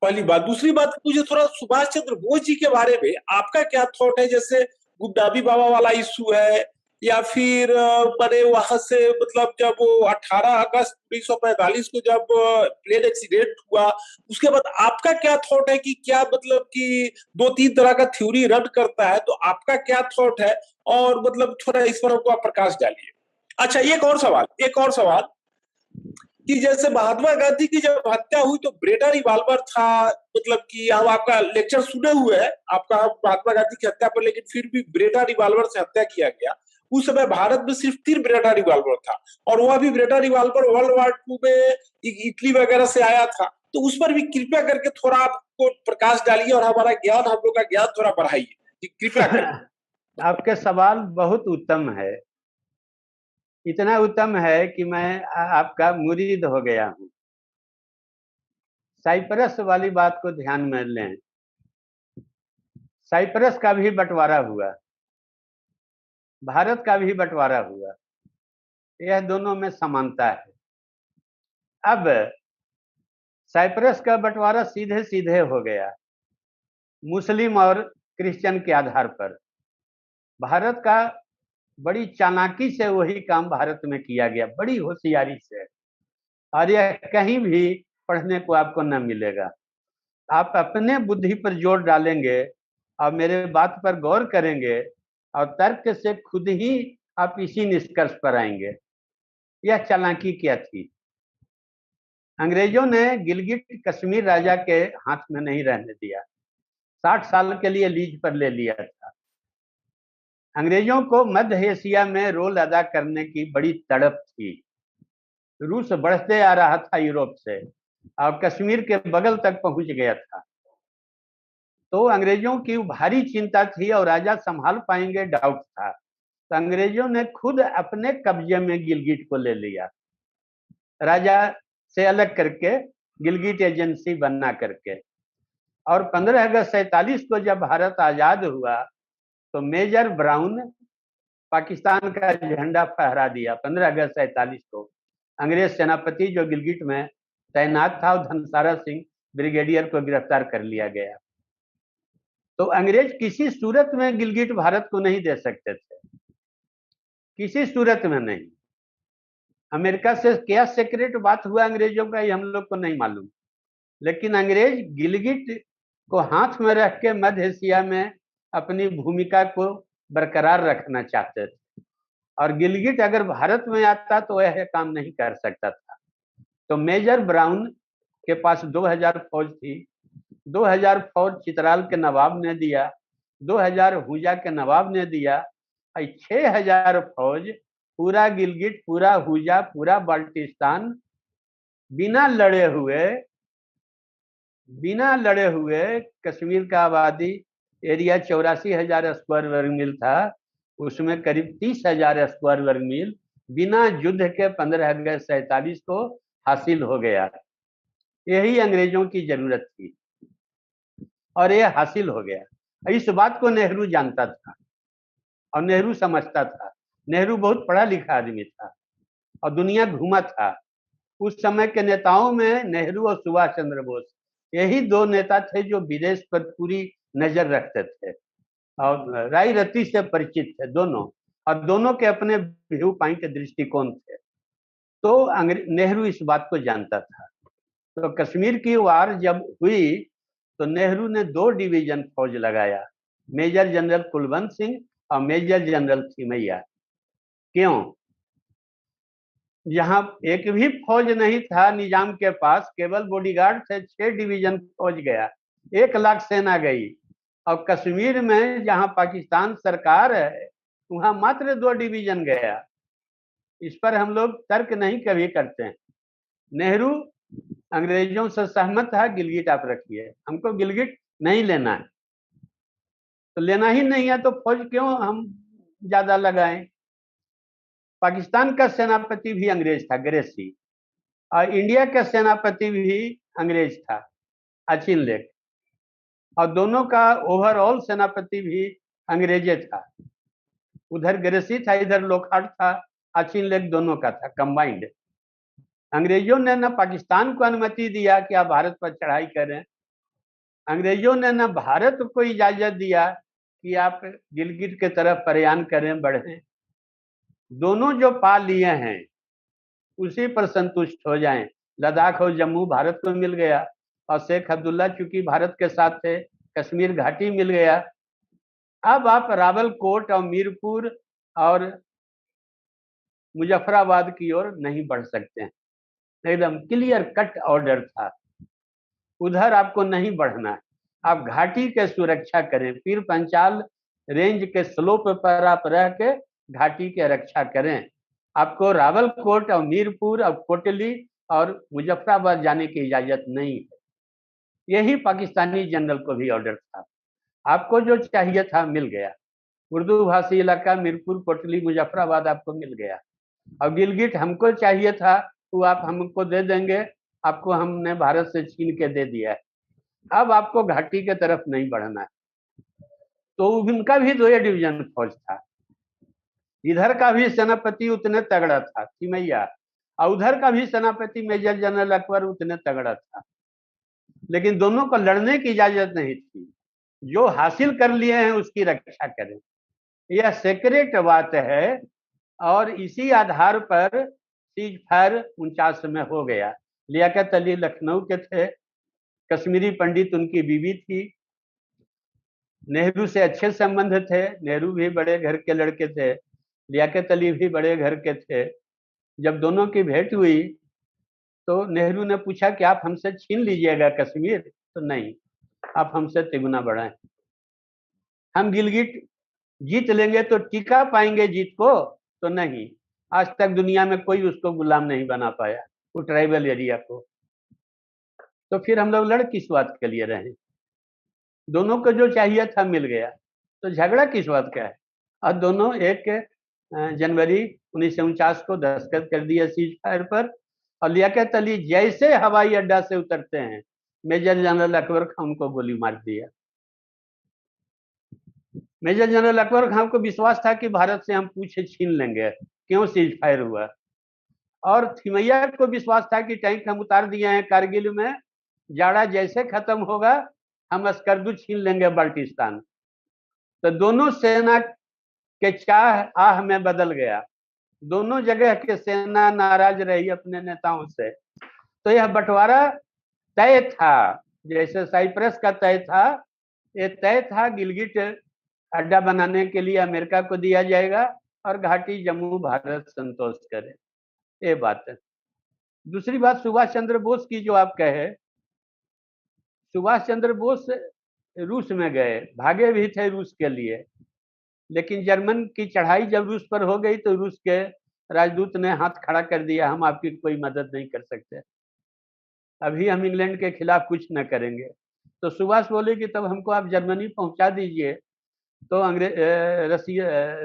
पहली बात। दूसरी बात, मुझे थोड़ा सुभाष चंद्र बोस जी के बारे में आपका क्या थॉट है? जैसे गुमनामी बाबा वाला इशू है, या फिर मैंने वहां से मतलब जब 18 अगस्त 1945 को जब प्लेन एक्सीडेंट हुआ, उसके बाद आपका क्या थॉट है कि क्या मतलब कि 2-3 तरह का थ्योरी रन करता है, तो आपका क्या थॉट है? और मतलब थोड़ा इस पर हमको आप प्रकाश डालिए। अच्छा, एक और सवाल कि जैसे महात्मा गांधी की जब हत्या हुई तो ब्रेटा रिवाल्वर था, मतलब कि हम आपका लेक्चर सुने हुए हैं आपका महात्मा गांधी की हत्या पर, लेकिन फिर भी ब्रेटा रिवाल्वर से हत्या किया गया। उस समय भारत में सिर्फ 3 ब्रेटा रिवाल्वर था, और वह भी ब्रेटा रिवाल्वर वर्ल्ड वॉर 2 में इटली वगैरह से आया था। तो उस पर भी कृपया करके थोड़ा आपको प्रकाश डालिए और हमारा ज्ञान, हम लोग का ज्ञान थोड़ा बढ़ाइए, कृपया करके। आपके सवाल बहुत उत्तम है, इतना उत्तम है कि मैं आपका मुरीद हो गया हूं। साइप्रस वाली बात को ध्यान में लें। साइप्रस का भी बंटवारा हुआ, भारत का भी बंटवारा हुआ, यह दोनों में समानता है। अब साइप्रस का बंटवारा सीधे सीधे हो गया, मुस्लिम और क्रिश्चियन के आधार पर। भारत का बड़ी चालाकी से वही काम भारत में किया गया, बड़ी होशियारी से। और यह कहीं भी पढ़ने को आपको न मिलेगा। आप अपने बुद्धि पर जोर डालेंगे और मेरे बात पर गौर करेंगे और तर्क से खुद ही आप इसी निष्कर्ष पर आएंगे। यह चालाकी क्या थी? अंग्रेजों ने गिलगिट कश्मीर राजा के हाथ में नहीं रहने दिया। 60 साल के लिए लीज पर ले लिया था। अंग्रेजों को मध्य एशिया में रोल अदा करने की बड़ी तड़प थी। रूस बढ़ते आ रहा था यूरोप से और कश्मीर के बगल तक पहुंच गया था। तो अंग्रेजों की भारी चिंता थी और राजा संभाल पाएंगे डाउट था। तो अंग्रेजों ने खुद अपने कब्जे में गिलगिट को ले लिया, राजा से अलग करके, गिलगिट एजेंसी बना करके। और 15 अगस्त 47 को जब भारत आजाद हुआ तो मेजर ब्राउन पाकिस्तान का झंडा फहरा दिया। 15 अगस्त 47 को अंग्रेज सेनापति जो गिलगिट में तैनात था, धनसारा सिंह ब्रिगेडियर को गिरफ्तार कर लिया गया। तो अंग्रेज किसी सूरत में गिलगिट भारत को नहीं दे सकते थे, किसी सूरत में नहीं। अमेरिका से क्या सीक्रेट बात हुआ अंग्रेजों का, ये हम लोग को नहीं मालूम, लेकिन अंग्रेज गिलगिट को हाथ में रख के मध्य एशिया में अपनी भूमिका को बरकरार रखना चाहते थे। और गिलगिट अगर भारत में आता तो यह काम नहीं कर सकता था। तो मेजर ब्राउन के पास 2000 फौज थी। 2000 फौज चित्राल के नवाब ने दिया, 2000 हुजा के नवाब ने दिया, 6000 फौज पूरा गिलगिट, पूरा हुजा, पूरा बाल्टिस्तान बिना लड़े हुए कश्मीर का आबादी एरिया 84,000 स्क्वायर वर्ग मील था, उसमें करीब 30,000 स्क्वायर वर्ग मील बिना युद्ध के 15 अगस्त 47 को हासिल हो गया। यही अंग्रेजों की जरूरत थी और यह हासिल हो गया। इस बात को नेहरू जानता था और नेहरू समझता था। नेहरू बहुत पढ़ा लिखा आदमी था और दुनिया घूमा था। उस समय के नेताओं में नेहरू और सुभाष चंद्र बोस, यही दो नेता थे जो विदेश पर पूरी नजर रखते थे और राय रत्ती से परिचित थे दोनों, और दोनों के अपने व्यू पॉइंट दृष्टिकोण थे। तो नेहरू इस बात को जानता था। तो कश्मीर की वार जब हुई तो नेहरू ने 2 डिवीजन फौज लगाया, मेजर जनरल कुलवंत सिंह और मेजर जनरल थिमैया। क्यों? जहां एक भी फौज नहीं था निजाम के पास, केवल बॉडीगार्ड थे, 6 डिवीजन फौज गया, 1 लाख सेना गई। और कश्मीर में जहां पाकिस्तान सरकार है वहां मात्र 2 डिवीजन गया। इस पर हम लोग तर्क नहीं कभी करते हैं। नेहरू अंग्रेजों से सहमत था, गिलगिट आप रखिए, हमको गिलगिट नहीं लेना है। तो लेना ही नहीं है तो फौज क्यों हम ज्यादा लगाएं? पाकिस्तान का सेनापति भी अंग्रेज था, ग्रेसी, और इंडिया का सेनापति भी अंग्रेज था, अचिन लेक, और दोनों का ओवरऑल सेनापति भी अंग्रेजे था। उधर ग्रेसी था, इधर लोखंड था, अचिन लेक दोनों का था कंबाइंड। अंग्रेजों ने न पाकिस्तान को अनुमति दिया कि आप भारत पर चढ़ाई करें, अंग्रेजों ने न भारत को इजाजत दिया कि आप गिलगिट के तरफ प्रयाण करें, बढ़ें। दोनों जो पा लिए हैं उसी पर संतुष्ट हो जाएं। लद्दाख और जम्मू भारत को मिल गया और शेख अब्दुल्ला चूंकि भारत के साथ थे, कश्मीर घाटी मिल गया। अब आप रावलकोट और मीरपुर और मुजफ्फराबाद की ओर नहीं बढ़ सकते हैं, एकदम क्लियर कट ऑर्डर था। उधर आपको नहीं बढ़ना है, आप घाटी के सुरक्षा करें, पीर पंचाल रेंज के स्लोप पर आप रह के घाटी के रक्षा करें। आपको रावलकोट और मीरपुर और कोटली और मुजफ्फराबाद जाने की इजाजत नहीं है। यही पाकिस्तानी जनरल को भी ऑर्डर था। आपको जो चाहिए था मिल गया, उर्दू भाषी इलाका मीरपुर, कोटली, मुजफ्फराबाद आपको मिल गया। और गिलगिट हमको चाहिए था वो आप हमको दे देंगे, आपको हमने भारत से छीन के दे दिया है। अब आपको घाटी के तरफ नहीं बढ़ना है। तो उनका भी 2 डिवीजन फौज था। इधर का भी सेनापति उतने तगड़ा था थिमैया, और उधर का भी सेनापति मेजर जनरल अकबर उतने तगड़ा था, लेकिन दोनों को लड़ने की इजाजत नहीं थी। जो हासिल कर लिए हैं उसकी रक्षा करें, यह सीक्रेट बात है। और इसी आधार पर सीज फायर 49 में हो गया। लियाकत अली लखनऊ के थे, कश्मीरी पंडित उनकी बीवी थी, नेहरू से अच्छे संबंध थे, नेहरू भी बड़े घर के लड़के थे, लियाकत अली भी बड़े घर के थे। जब दोनों की भेंट हुई तो नेहरू ने पूछा कि आप हमसे छीन लीजिएगा कश्मीर? तो नहीं, आप हमसे तिगुना बढ़ाएं। हम गिलगिट जीत लेंगे तो टिका पाएंगे जीत को? तो नहीं, आज तक दुनिया में कोई उसको गुलाम नहीं बना पाया, वो ट्राइबल एरिया को। तो फिर हम लोग लड़ किस बात के लिए रहे? दोनों को जो चाहिए था मिल गया, तो झगड़ा किस बात का है? और दोनों 1 जनवरी 1949 को दस्तखत कर दिया सीज फायर पर। और लियाकत अली जैसे हवाई अड्डा से उतरते हैं, मेजर जनरल अकबर खान को गोली मार दिया। मेजर जनरल अकबर खान को विश्वास था कि भारत से हम पूछे छीन लेंगे, क्यों सीज फायर हुआ। और थिमैया को विश्वास था कि टैंक हम उतार दिए हैं कारगिल में, जाड़ा जैसे खत्म होगा हम स्कर्दू छीन लेंगे बाल्टिस्तान। तो दोनों सेना के चाह आह में बदल गया, दोनों जगह के सेना नाराज रही अपने नेताओं से। तो यह बंटवारा तय था, जैसे साइप्रस का तय था, ये तय था गिलगिट अड्डा बनाने के लिए अमेरिका को दिया जाएगा और घाटी जम्मू भारत संतोष करे, ये बात है। दूसरी बात सुभाष चंद्र बोस की, जो आप कहे, सुभाष चंद्र बोस रूस में गए, भागे भी थे रूस के लिए, लेकिन जर्मन की चढ़ाई जब रूस पर हो गई तो रूस के राजदूत ने हाथ खड़ा कर दिया, हम आपकी कोई मदद नहीं कर सकते, अभी हम इंग्लैंड के खिलाफ कुछ न करेंगे। तो सुभाष बोले कि तब हमको आप जर्मनी पहुंचा दीजिए। तो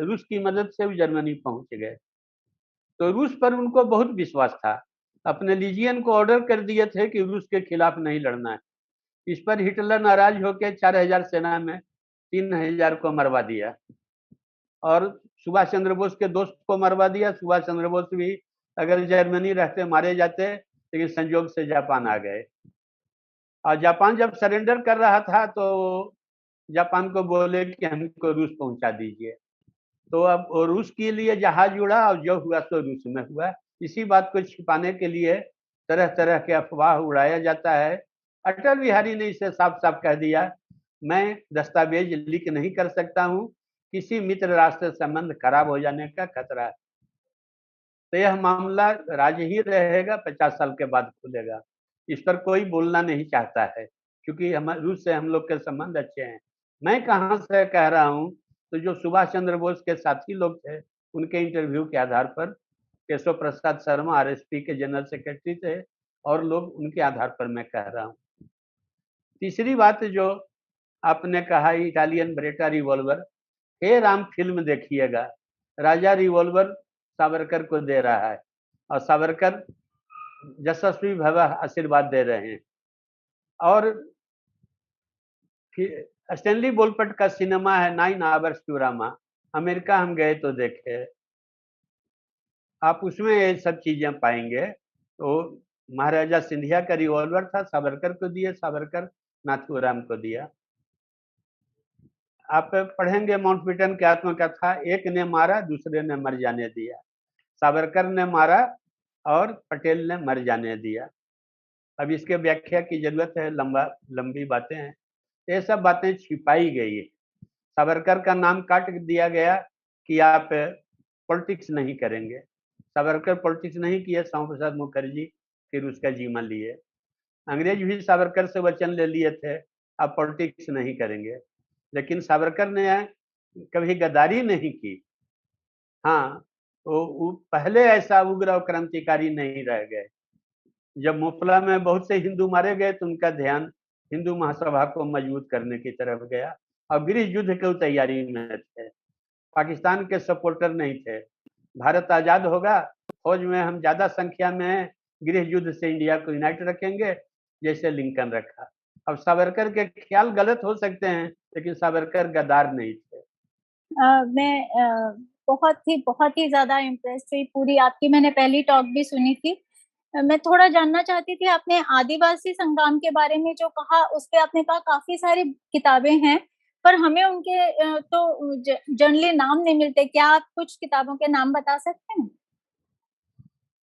रूस की मदद से वो जर्मनी पहुंच गए। तो रूस पर उनको बहुत विश्वास था, अपने लीजियन को ऑर्डर कर दिए थे कि रूस के खिलाफ नहीं लड़ना है। इस पर हिटलर नाराज होकर 4000 सेना में 3000 को मरवा दिया और सुभाष चंद्र बोस के दोस्त को मरवा दिया। सुभाष चंद्र बोस भी अगर जर्मनी रहते मारे जाते, लेकिन संयोग से जापान आ गए। और जापान जब सरेंडर कर रहा था तो जापान को बोले कि हमको रूस पहुंचा दीजिए। तो अब रूस के लिए जहाज उड़ा और जो हुआ सो रूस में हुआ। इसी बात को छिपाने के लिए तरह तरह के अफवाह उड़ाया जाता है। अटल बिहारी ने इसे साफ साफ कह दिया, मैं दस्तावेज लीक नहीं कर सकता हूं, किसी मित्र राष्ट्र से संबंध खराब हो जाने का खतरा है। तो यह मामला राज ही रहेगा, 50 साल के बाद खुलेगा। इस पर कोई बोलना नहीं चाहता है, क्योंकि हम रूस से हम लोग के संबंध अच्छे हैं। मैं कहाँ से कह रहा हूँ, तो जो सुभाष चंद्र बोस के साथी लोग थे, उनके इंटरव्यू के आधार पर, केशव प्रसाद शर्मा आरएसपी के जनरल सेक्रेटरी थे, और लोग उनके आधार पर मैं कह रहा हूँ। तीसरी बात जो आपने कहा, इटालियन ब्रेटा रिवॉल्वर, हे राम फिल्म देखिएगा, राजा रिवॉल्वर सावरकर को दे रहा है और सावरकर यशस्वी भव आशीर्वाद दे रहे हैं। और स्टैनली बोलपट का सिनेमा है 9 आवर्स टू रामा, अमेरिका हम गए तो देखे, आप उसमें ये सब चीजें पाएंगे। तो महाराजा सिंधिया का रिवॉल्वर था, सावरकर को दिया, सावरकर नाथूराम को दिया। आप पढ़ेंगे माउंटबेटन की आत्मकथा, एक ने मारा दूसरे ने मर जाने दिया, सावरकर ने मारा और पटेल ने मर जाने दिया। अब इसके व्याख्या की जरूरत है, लंबी बातें हैं, ये सब बातें छिपाई गई है। सावरकर का नाम काट दिया गया कि आप पॉलिटिक्स नहीं करेंगे। सावरकर पॉलिटिक्स नहीं किए, श्यामा प्रसाद मुखर्जी फिर उसका जीमा लिए। अंग्रेज भी सावरकर से वचन ले लिए थे, आप पॉलिटिक्स नहीं करेंगे, लेकिन सावरकर ने कभी गद्दारी नहीं की। हाँ, वो पहले ऐसा उग्र और क्रांतिकारी नहीं रह गए। जब मुफला में बहुत से हिंदू मारे गए तो उनका ध्यान हिंदू महासभा को मजबूत करने की तरफ गया और गृह युद्ध की तैयारी में थे, पाकिस्तान के सपोर्टर नहीं थे। भारत आजाद होगा, फौज में हम ज्यादा संख्या में गृह युद्ध से इंडिया को यूनाइट रखेंगे, जैसे लिंकन रखा। अब सावरकर के ख्याल गलत हो सकते हैं, लेकिन सावरकर गद्दार नहीं थे। मैं बहुत ही ज्यादा इम्प्रेस हुई पूरी आपकी, मैंने पहली टॉक भी सुनी थी। मैं थोड़ा जानना चाहती थी, आपने आदिवासी संग्राम के बारे में जो कहा, उस पे आपने कहा काफी सारी किताबें हैं, पर हमें उनके तो जनरली नाम नहीं मिलते। क्या आप कुछ किताबों के नाम बता सकते हैं?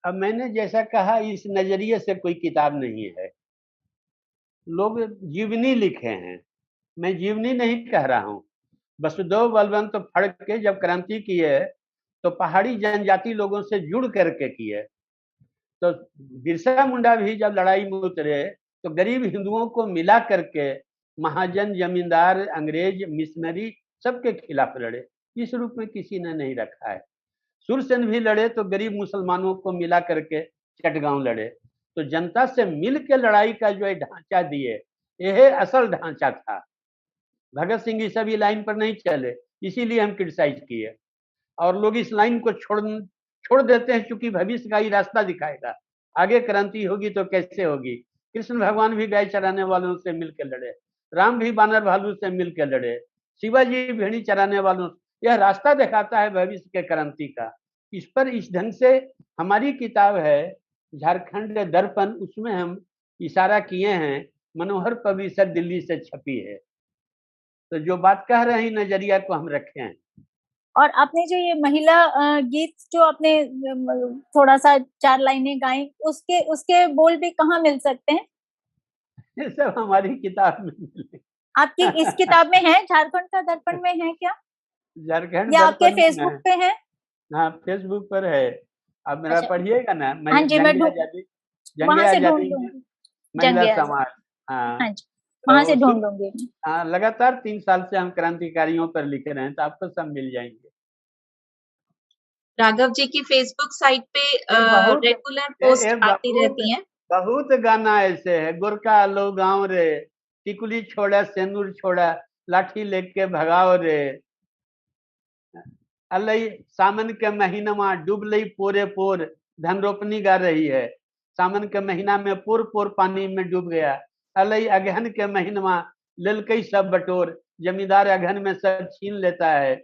अब मैंने जैसा कहा, इस नजरिए से कोई किताब नहीं है। लोग जीवनी लिखे हैं, मैं जीवनी नहीं कह रहा हूँ। वसुदेव बलवंत फड़ के जब क्रांति की है तो पहाड़ी जनजाति लोगों से जुड़ करके की है। तो बिरसा मुंडा भी जब लड़ाई में उतरे तो गरीब हिंदुओं को मिला करके महाजन, जमींदार, अंग्रेज, मिशनरी सबके खिलाफ लड़े। इस रूप में किसी ने नहीं रखा है। सूरसेन भी लड़े तो गरीब मुसलमानों को मिला करके चटगांव लड़े। तो जनता से मिल के लड़ाई का जो ढांचा दिए, यह असल ढांचा था। भगत सिंह इस सभी लाइन पर नहीं चले, इसीलिए हम क्रिटिसाइज किए। और लोग इस लाइन को छोड़ देते हैं, क्योंकि भविष्य का ही रास्ता दिखाएगा, आगे क्रांति होगी तो कैसे होगी। कृष्ण भगवान भी गाय चराने वालों से मिलकर लड़े, राम भी बानर भालू से मिलकर लड़े, शिवाजी भेड़ी चराने वालों। यह रास्ता दिखाता है भविष्य के क्रांति का। इस पर इस ढंग से हमारी किताब है झारखंड दर्पण, उसमें हम इशारा किए हैं। मनोहर पब्लिशर दिल्ली से छपी है। तो जो बात कह रहे हैं नजरिया को हम रखे हैं। और आपने जो ये महिला गीत जो आपने थोड़ा सा 4 लाइनें गाई, उसके बोल भी कहाँ मिल सकते हैं? ये सब हमारी किताब में मिले। आपकी इस किताब में है? झारखंड का दर्पण में है क्या? झारखंड या आपके दर्पण में फेसबुक पे है? हाँ, फेसबुक पर है। आप मेरा अच्छा, पढ़िएगा ना, हाँ जी, मैं जंग आजादी, जंग वहां से ढूंढ आजादी में लूंगी। महिला जंगे आजाद, समाज। हाँ, हाँ जी, तो वहां से ढूंढ लूंगी। हाँ, लगातार 3 साल से हम क्रांतिकारियों पर लिख रहे हैं, तो आपको सब मिल जाएंगे। राघव जी की फेसबुक साइट पे बहुत रेगुलर पोस्ट आती बहुत रहती हैं। बहुत गाना ऐसे है। गोरका लो गाँव रे, टिकुली छोड़ा, सेनुर छोड़ा, लाठी लेके भगाओ रे, अलई सावन के महीना में डूब लई पोरे पोर, धन रोपनी गा रही है। सावन के महीना में पोर पोर पानी में डूब गया। अलई अगहन के महीना में ललकई सब बटोर, जमींदार अगहन में सब छीन लेता है।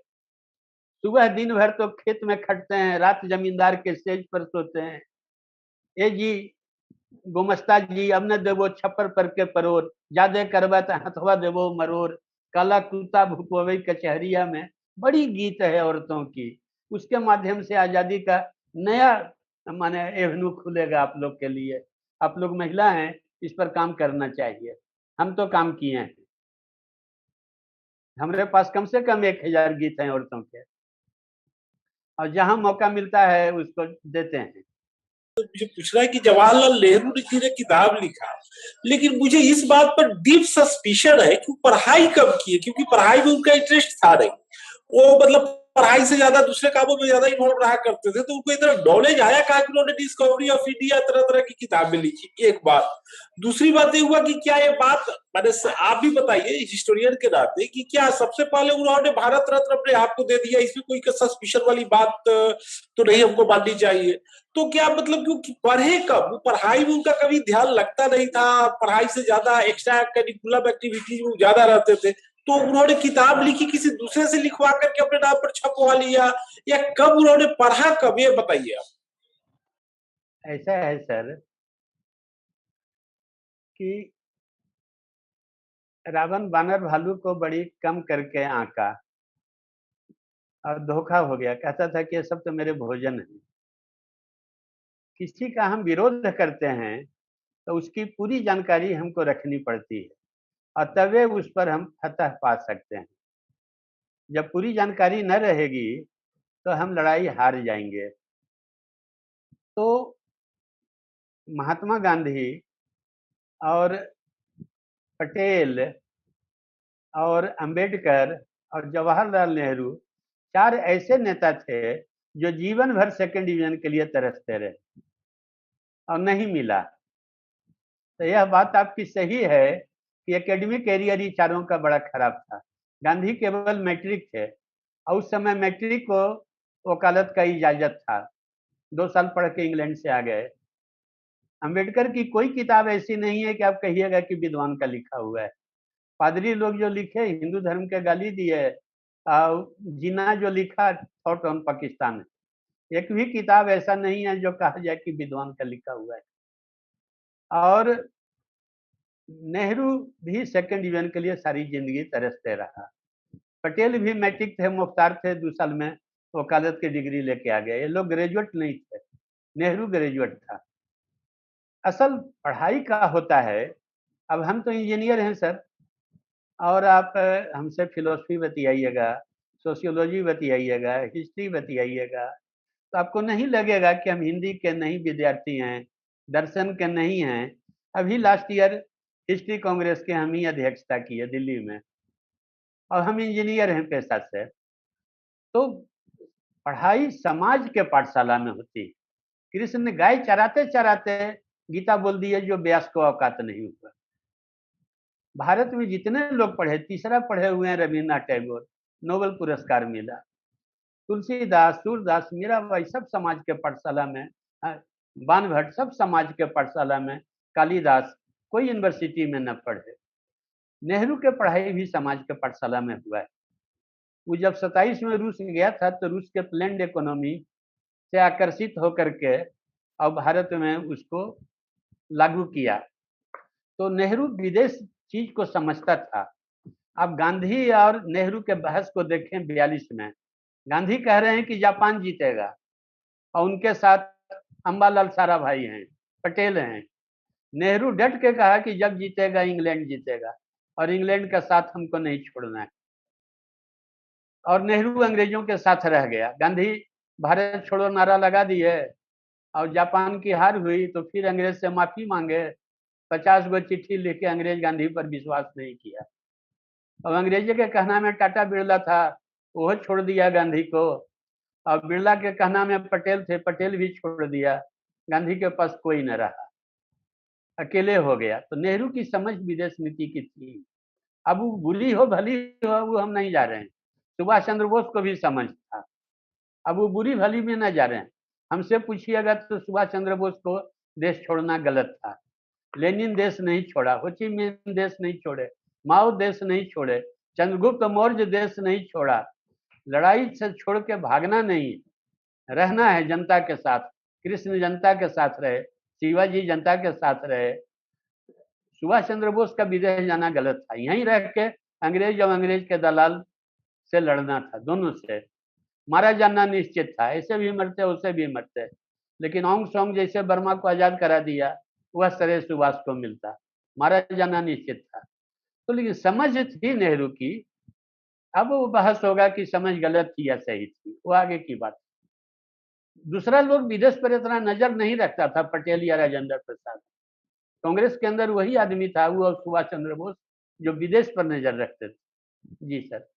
सुबह दिन भर तो खेत में खटते हैं, रात जमींदार के सेज पर सोते हैं। ए जी गुमस्ता जी, अब न देवो छप्पर पर के परोर, जादे करबा त हथवा देवो मरोर, काला कुत्ता भुकोवे कचहरिया में। बड़ी गीत है औरतों की। उसके माध्यम से आजादी का नया माने एवेन्यू खुलेगा आप लोग के लिए। आप लोग महिला हैं, इस पर काम करना चाहिए। हम तो काम किए हैं, हमारे पास कम से कम 1000 गीत हैं औरतों के, और जहां मौका मिलता है उसको देते हैं। मुझे पूछना है कि जवाहरलाल नेहरू जी ने किताब लिखा, लेकिन मुझे इस बात पर डीप सस्पिशन है कि पढ़ाई कब की है, क्योंकि पढ़ाई में उनका इंटरेस्ट था नहीं। वो मतलब पढ़ाई से ज्यादा दूसरे कामों में ज्यादा इन्वॉल्व रहा करते थे। तो उनको इतना नॉलेज आया कहा कि उन्होंने डिस्कवरी ऑफ इंडिया तरह तरह की किताबें लिखी। एक बात। दूसरी बात ये हुआ कि क्या ये बात मैंने आप भी बताइए हिस्टोरियन के नाते कि क्या सबसे पहले उन्होंने भारत रत्न अपने आप को दे दिया, इसमें कोई सस्पिशन वाली बात तो नहीं हमको माननी चाहिए। तो क्या मतलब क्योंकि पढ़े कब, पढ़ाई में उनका कभी ध्यान लगता नहीं था, पढ़ाई से ज्यादा एक्स्ट्रा करिकुलम एक्टिविटीज में ज्यादा रहते थे। तो उन्होंने किताब लिखी, किसी दूसरे से लिखवा करके अपने नाम पर छपवा लिया, या कब उन्होंने पढ़ा, कब, ये बताइए आप। ऐसा है सर कि रावण बानर भालू को बड़ी कम करके आंका और धोखा हो गया। कहता था कि ये सब तो मेरे भोजन है। किसी का हम विरोध करते हैं तो उसकी पूरी जानकारी हमको रखनी पड़ती है, और तभी उस पर हम फतह पा सकते हैं। जब पूरी जानकारी न रहेगी तो हम लड़ाई हार जाएंगे। तो महात्मा गांधी और पटेल और अंबेडकर और जवाहरलाल नेहरू 4 ऐसे नेता थे जो जीवन भर सेकंड डिवीजन के लिए तरसते रहे और नहीं मिला। तो यह बात आपकी सही है कि एकेडमिक कैरियर ही चारों का बड़ा खराब था। गांधी केवल मैट्रिक थे, और उस समय मैट्रिक को वकालत का इजाजत था। 2 साल पढ़ के इंग्लैंड से आ गए। अंबेडकर की कोई किताब ऐसी नहीं है कि आप कहिएगा कि विद्वान का लिखा हुआ है। पादरी लोग जो लिखे हिंदू धर्म के गाली दिए, जिन्ना जो लिखा थॉट ऑन पाकिस्तान, एक भी किताब ऐसा नहीं है जो कहा जाए कि विद्वान का लिखा हुआ है। और नेहरू भी सेकंड डिवीजन के लिए सारी जिंदगी तरसते रहा। पटेल भी मैट्रिक थे, मुख्तार थे, 2 साल में वकालत की डिग्री लेके आ गए। ये लोग ग्रेजुएट नहीं थे, नेहरू ग्रेजुएट था। असल पढ़ाई का होता है, अब हम तो इंजीनियर हैं सर, और आप हमसे फिलोसफी बतियाइएगा, सोशियोलॉजी बतियाइएगा, हिस्ट्री बतियाइएगा, तो आपको नहीं लगेगा कि हम हिंदी के नहीं विद्यार्थी हैं, दर्शन के नहीं हैं। अभी लास्ट ईयर हिस्ट्री कांग्रेस के हम ही अध्यक्षता की है दिल्ली में, और हम इंजीनियर हैं पेशा से। तो पढ़ाई समाज के पाठशाला में होती है। कृष्ण ने गाय चराते चराते गीता बोल दी है, जो व्यास को औकात नहीं हुआ। भारत में जितने लोग पढ़े, तीसरा पढ़े हुए हैं रविन्द्रनाथ टैगोर, नोबेल पुरस्कार मिला। तुलसीदास, सूरदास, मीराबाई सब समाज के पाठशाला में, बाण भट्ट सब समाज के पाठशाला में, कालिदास कोई यूनिवर्सिटी में न पढ़े। नेहरू के पढ़ाई भी समाज के पाठशाला में हुआ है। वो जब 27 में रूस गया था तो रूस के प्लेन्ड इकोनॉमी से आकर्षित होकर के और भारत में उसको लागू किया। तो नेहरू विदेश चीज को समझता था। आप गांधी और नेहरू के बहस को देखें 42 में, गांधी कह रहे हैं कि जापान जीतेगा, और उनके साथ अंबालाल साराभाई हैं, पटेल हैं। नेहरू डट के कहा कि जब जीतेगा इंग्लैंड जीतेगा, और इंग्लैंड का साथ हमको नहीं छोड़ना है। और नेहरू अंग्रेजों के साथ रह गया। गांधी भारत छोड़ो नारा लगा दिए, और जापान की हार हुई तो फिर अंग्रेज से माफी मांगे, 50 गो चिट्ठी लिख के अंग्रेज गांधी पर विश्वास नहीं किया। और अंग्रेजी के कहना में टाटा बिरला था, वो छोड़ दिया गांधी को। और बिरला के कहना में पटेल थे, पटेल भी छोड़ दिया। गांधी के पास कोई न रहा, अकेले हो गया। तो नेहरू की समझ विदेश नीति की थी। अब वो बुरी हो भली हो, वो हम नहीं जा रहे हैं। सुभाष चंद्र बोस को भी समझ था, अब वो बुरी भली में न जा रहे हैं। हमसे पूछिएगा तो सुभाष चंद्र बोस को देश छोड़ना गलत था। लेनिन देश नहीं छोड़ा, हो ची मिन्ह देश नहीं छोड़े, माओ देश नहीं छोड़े, चंद्रगुप्त मौर्य देश नहीं छोड़ा। लड़ाई से छोड़ के भागना नहीं, रहना है जनता के साथ। कृष्ण जनता के साथ रहे, शिवाजी जनता के साथ रहे। सुभाष चंद्र बोस का विदेश जाना गलत था। यहीं रह के अंग्रेज और अंग्रेज के दलाल से लड़ना था, दोनों से। मारा जाना निश्चित था, ऐसे भी मरते उससे भी मरते। लेकिन ऑंग सॉन्ग जैसे बर्मा को आजाद करा दिया, वह श्रेय सुभाष को मिलता। मारा जाना निश्चित था। तो लेकिन समझ थी नेहरू की। अब वो बहस होगा कि समझ गलत थी या सही थी, वो आगे की बात। दूसरा लोग विदेश पर इतना नजर नहीं रखता था, पटेल या राजेंद्र प्रसाद। कांग्रेस के अंदर वही आदमी था, वो और सुभाष चंद्र बोस, जो विदेश पर नजर रखते थे। जी सर।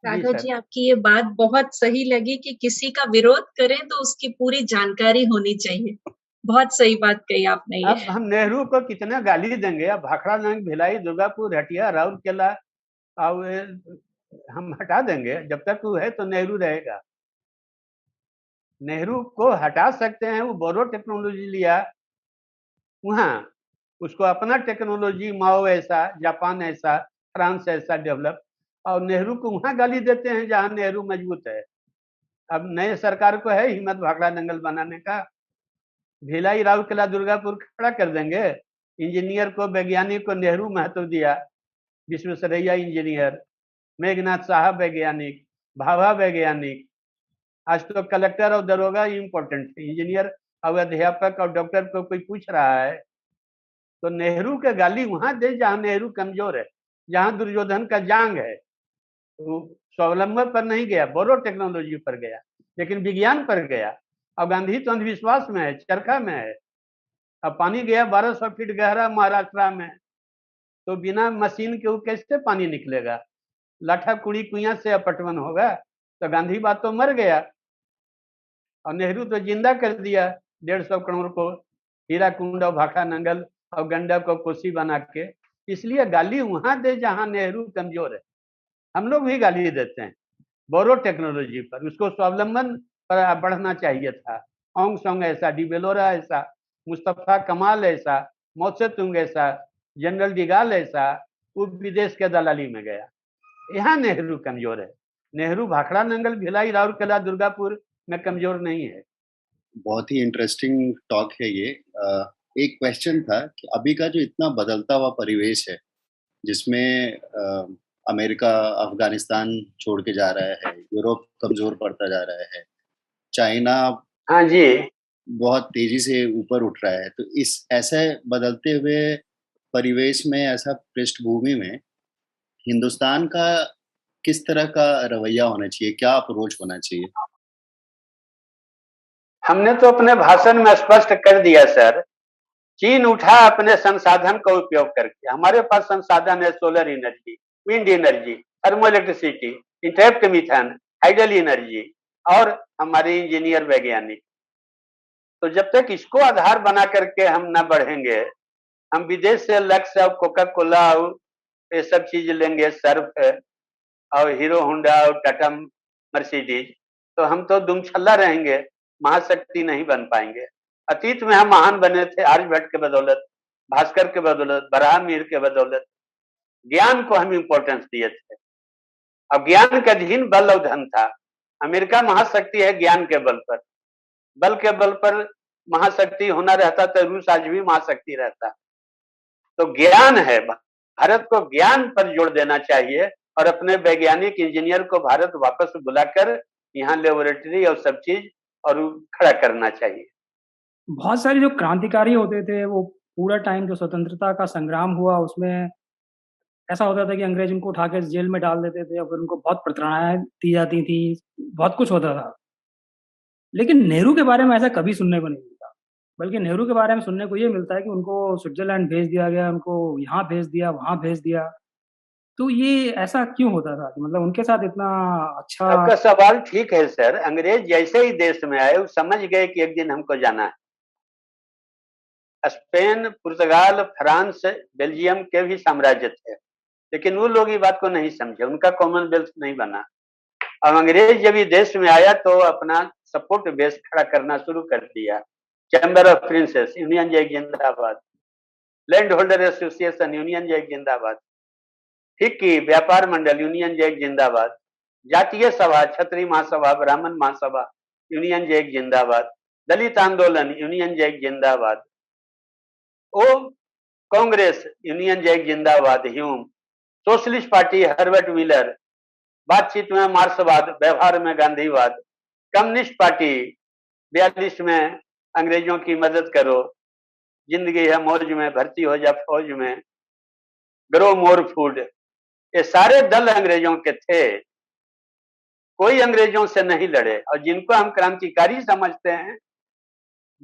राघव जी, आपकी ये बात बहुत सही लगी कि किसी का विरोध करें तो उसकी पूरी जानकारी होनी चाहिए। बहुत सही बात कही आपने ये। अब हम नेहरू को कितना गाली देंगे? अब भाखड़ा नंग, भिलाई, दुर्गापुर, हटिया, राउरकेला और हम हटा देंगे। जब तक वो है तो नेहरू रहेगा। नेहरू को हटा सकते हैं, वो बोरो टेक्नोलॉजी लिया वहां, उसको अपना टेक्नोलॉजी, माओ ऐसा, जापान ऐसा, फ्रांस ऐसा डेवलप, और नेहरू को वहां गाली देते हैं जहां नेहरू मजबूत है। अब नए सरकार को है हिम्मत भाखड़ा दंगल बनाने का। भिलाई, राउरकेला, दुर्गापुर खड़ा कर देंगे। इंजीनियर को, वैज्ञानिक को नेहरू महत्व दिया। विश्वेश्वरैया इंजीनियर, मेघनाथ साहब वैज्ञानिक, भाभा वैज्ञानिक। आज तो कलेक्टर और दरोगा इम्पोर्टेंट थे। इंजीनियर और अध्यापक और डॉक्टर को कोई पूछ रहा है तो नेहरू के गाली वहां दे जहां नेहरू कमजोर है, जहां दुर्योधन का जांग है। वो स्वावलंबन पर नहीं गया, बोरो टेक्नोलॉजी पर गया, लेकिन विज्ञान पर गया। और गांधी तो अंधविश्वास में है, चरखा में है। अब पानी गया 1200 फीट गहरा महाराष्ट्र में, तो बिना मशीन के वो कैसे पानी निकलेगा? लाठा कुड़ी कुइया से अपटवन होगा। तो गांधी बात तो मर गया, और नेहरू तो जिंदा कर दिया 150 करोड़ को, हीरा कुंड और भाखड़ा नंगल और गंडक को कोसी बना के। इसलिए गाली वहां दे जहां नेहरू कमजोर है। हम लोग भी गाली देते हैं बोरो टेक्नोलॉजी पर, उसको स्वावलंबन पर बढ़ना चाहिए था। ऑंग सॉन्ग ऐसा, डिबेलोरा ऐसा, मुस्तफा कमाल ऐसा, मौसे तुंग ऐसा, जनरल डिगाल ऐसा, वो विदेश के दलाली में गया। यहाँ नेहरू कमजोर है। नेहरू भाखड़ा नंगल, भिलाई, राउरकेला, दुर्गापुर में कमजोर नहीं है। बहुत ही इंटरेस्टिंग टॉक है ये। एक क्वेश्चन था कि अभी का जो इतना बदलता हुआ परिवेश है, जिसमें अमेरिका अफगानिस्तान छोड़ के जा रहा है, यूरोप कमजोर पड़ता जा रहा है, चाइना हाँ जी, बहुत तेजी से ऊपर उठ रहा है, तो इस ऐसे बदलते हुए परिवेश में, ऐसा पृष्ठभूमि में हिंदुस्तान का किस तरह का रवैया होना चाहिए? क्या अप्रोच होना चाहिए? हमने तो अपने भाषण में स्पष्ट कर दिया सर। चीन उठा अपने संसाधन का उपयोग करके। हमारे पास संसाधन है solar energy, wind energy, thermo electricity, interact methane, hydel energy और हमारे इंजीनियर वैज्ञानिक। तो जब तक इसको आधार बना करके हम न बढ़ेंगे, हम विदेश से लक्स और कोका कोला और ये सब चीज लेंगे, सर्फ और हीरो होंडा और टाटा मर्सिडीज, तो हम तो दुमछल्ला रहेंगे, महाशक्ति नहीं बन पाएंगे। अतीत में हम महान बने थे आर्यभट्ट के बदौलत, भास्कर के बदौलत, बराहमीर के बदौलत। ज्ञान को हम इंपॉर्टेंस दिए थे। अब ज्ञान का अधीन बल और धन था। अमेरिका महाशक्ति है ज्ञान के बल पर। बल के बल पर महाशक्ति होना रहता तो रूस आज भी महाशक्ति रहता। तो ज्ञान है, भारत को ज्ञान पर जोर देना चाहिए और अपने वैज्ञानिक इंजीनियर को भारत वापस बुलाकर यहाँ लेबोरेटरी और सब चीज और खड़ा करना चाहिए। बहुत सारे जो क्रांतिकारी होते थे वो पूरा टाइम जो स्वतंत्रता का संग्राम हुआ उसमें ऐसा होता था कि अंग्रेज उनको उठा के जेल में डाल देते थे और फिर उनको बहुत प्रताड़नाएं दी जाती थी, बहुत कुछ होता था। लेकिन नेहरू के बारे में ऐसा कभी सुनने को नहीं मिलता, बल्कि नेहरू के बारे में सुनने को ये मिलता है कि उनको स्विट्जरलैंड भेज दिया गया, उनको यहाँ भेज दिया, वहाँ भेज दिया। तो ये ऐसा क्यों होता था कि मतलब उनके साथ इतना अच्छा? आपका सवाल ठीक है सर। अंग्रेज जैसे ही देश में आए वो समझ गए कि एक दिन हमको जाना है। स्पेन, पुर्तगाल, फ्रांस, बेल्जियम के भी साम्राज्य थे, लेकिन वो लोग ये बात को नहीं समझे, उनका कॉमनवेल्थ नहीं बना। अब अंग्रेज जब ये देश में आया तो अपना सपोर्ट बेस खड़ा करना शुरू कर दिया। Chamber of princes, union jack जिंदाबाद। Land holder association, union jack जिंदाबाद। फिक्की व्यापार मंडल, यूनियन जैक जिंदाबाद। जातीय सभा, क्षत्रिय महासभा, ब्राह्मण महासभा, यूनियन जैक जिंदाबाद। दलित आंदोलन, यूनियन जैक जिंदाबाद। ओ कांग्रेस, यूनियन जैक जिंदाबाद। Hume, socialist party, Herbert Miller, बातचीत में मार्क्सवाद, व्यवहार में गांधीवाद। कम्युनिस्ट पार्टी 42 में अंग्रेजों की मदद करो, जिंदगी है मौज में, भर्ती हो जा फौज में, ग्रो मोर फूड। ये सारे दल अंग्रेजों के थे, कोई अंग्रेजों से नहीं लड़े। और जिनको हम क्रांतिकारी समझते हैं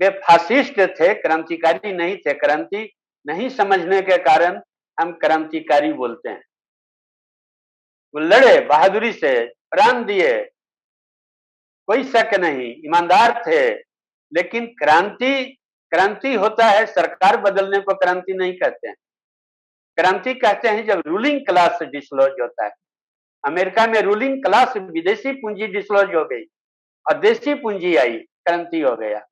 वे फासिस्ट थे, क्रांतिकारी नहीं थे। क्रांति नहीं समझने के कारण हम क्रांतिकारी बोलते हैं। वो लड़े बहादुरी से, प्राण दिए, कोई शक नहीं, ईमानदार थे। लेकिन क्रांति होता है, सरकार बदलने को क्रांति नहीं कहते हैं। क्रांति कहते हैं जब रूलिंग क्लास डिसलॉज होता है। अमेरिका में रूलिंग क्लास, विदेशी पूंजी डिसलॉज हो गई और देशी पूंजी आई, क्रांति हो गया।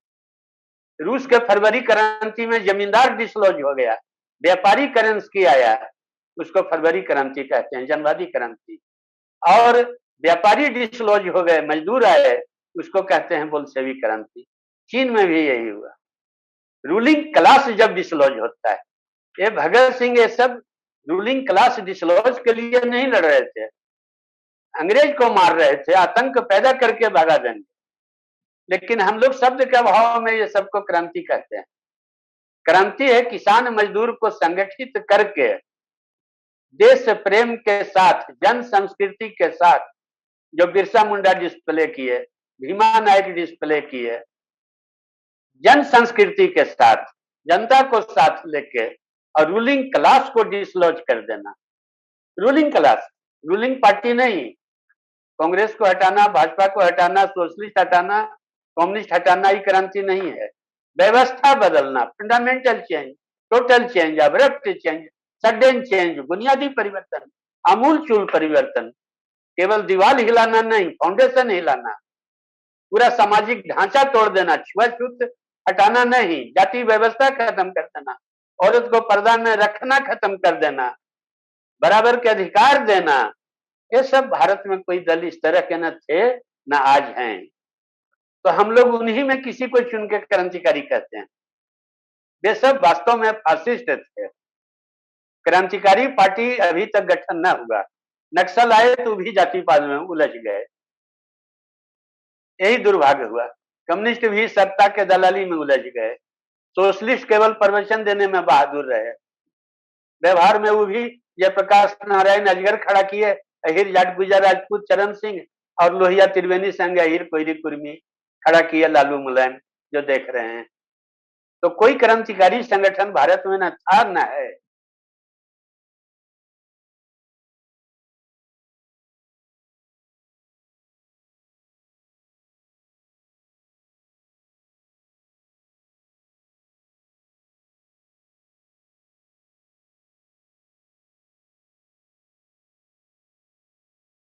रूस के फरवरी क्रांति में जमींदार डिसलॉज हो गया, व्यापारी करेंसी आया, उसको फरवरी क्रांति कहते हैं, जनवादी क्रांति। और व्यापारी डिसलॉज हो गए, मजदूर आए, उसको कहते हैं बोल्शेविक क्रांति। चीन में भी यही हुआ। रूलिंग क्लास जब डिसलॉज होता है, ये भगत सिंह ये सब रूलिंग क्लास डिसलॉज के लिए नहीं लड़ रहे थे, अंग्रेज को मार रहे थे, आतंक पैदा करके भगा देंगे। लेकिन हम लोग शब्द के अभाव में ये सबको क्रांति कहते हैं। क्रांति है किसान मजदूर को संगठित करके देश प्रेम के साथ, जन संस्कृति के साथ, जो बिरसा मुंडा डिस्प्ले किए, भीमा नायक डिस्प्ले किए, जन संस्कृति के साथ, जनता को साथ लेके और रूलिंग क्लास को डिसलॉज कर देना। रूलिंग क्लास, रूलिंग पार्टी नहीं। कांग्रेस को हटाना, भाजपा को हटाना, सोशलिस्ट हटाना, कम्युनिस्ट हटाना ही क्रांति नहीं है। व्यवस्था बदलना, fundamental change, total change, abrupt change, sudden change, बुनियादी परिवर्तन, आमूलचूल परिवर्तन। केवल दीवार हिलाना नहीं, फाउंडेशन हिलाना, पूरा सामाजिक ढांचा तोड़ देना, छुआछूत हटाना नहीं, जाति व्यवस्था खत्म कर देना, औरत को पर्दा में रखना खत्म कर देना, बराबर के अधिकार देना। ये सब भारत में कोई दल इस तरह के न थे न आज हैं। तो हम लोग उन्हीं में किसी को चुन के क्रांतिकारी कहते हैं। वे सब वास्तव में फासिस्ट थे। क्रांतिकारी पार्टी अभी तक गठन न हुआ। नक्सल आए तो भी जातिवाद में उलझ गए। यही दुर्भाग्य हुआ। कम्युनिस्ट भी सत्ता के दलाली में उलझ गए, सोशलिस्ट केवल प्रवचन देने में बहादुर रहे, व्यवहार में वो भी जयप्रकाश नारायण अजगर खड़ा किए, अहिर जाटगुजर राजपूत चरण सिंह और लोहिया त्रिवेणी संग अहिर कोयरी कुर्मी खड़ा किए लालू मुलायम, जो देख रहे हैं। तो कोई क्रांतिकारी संगठन भारत में न था न है।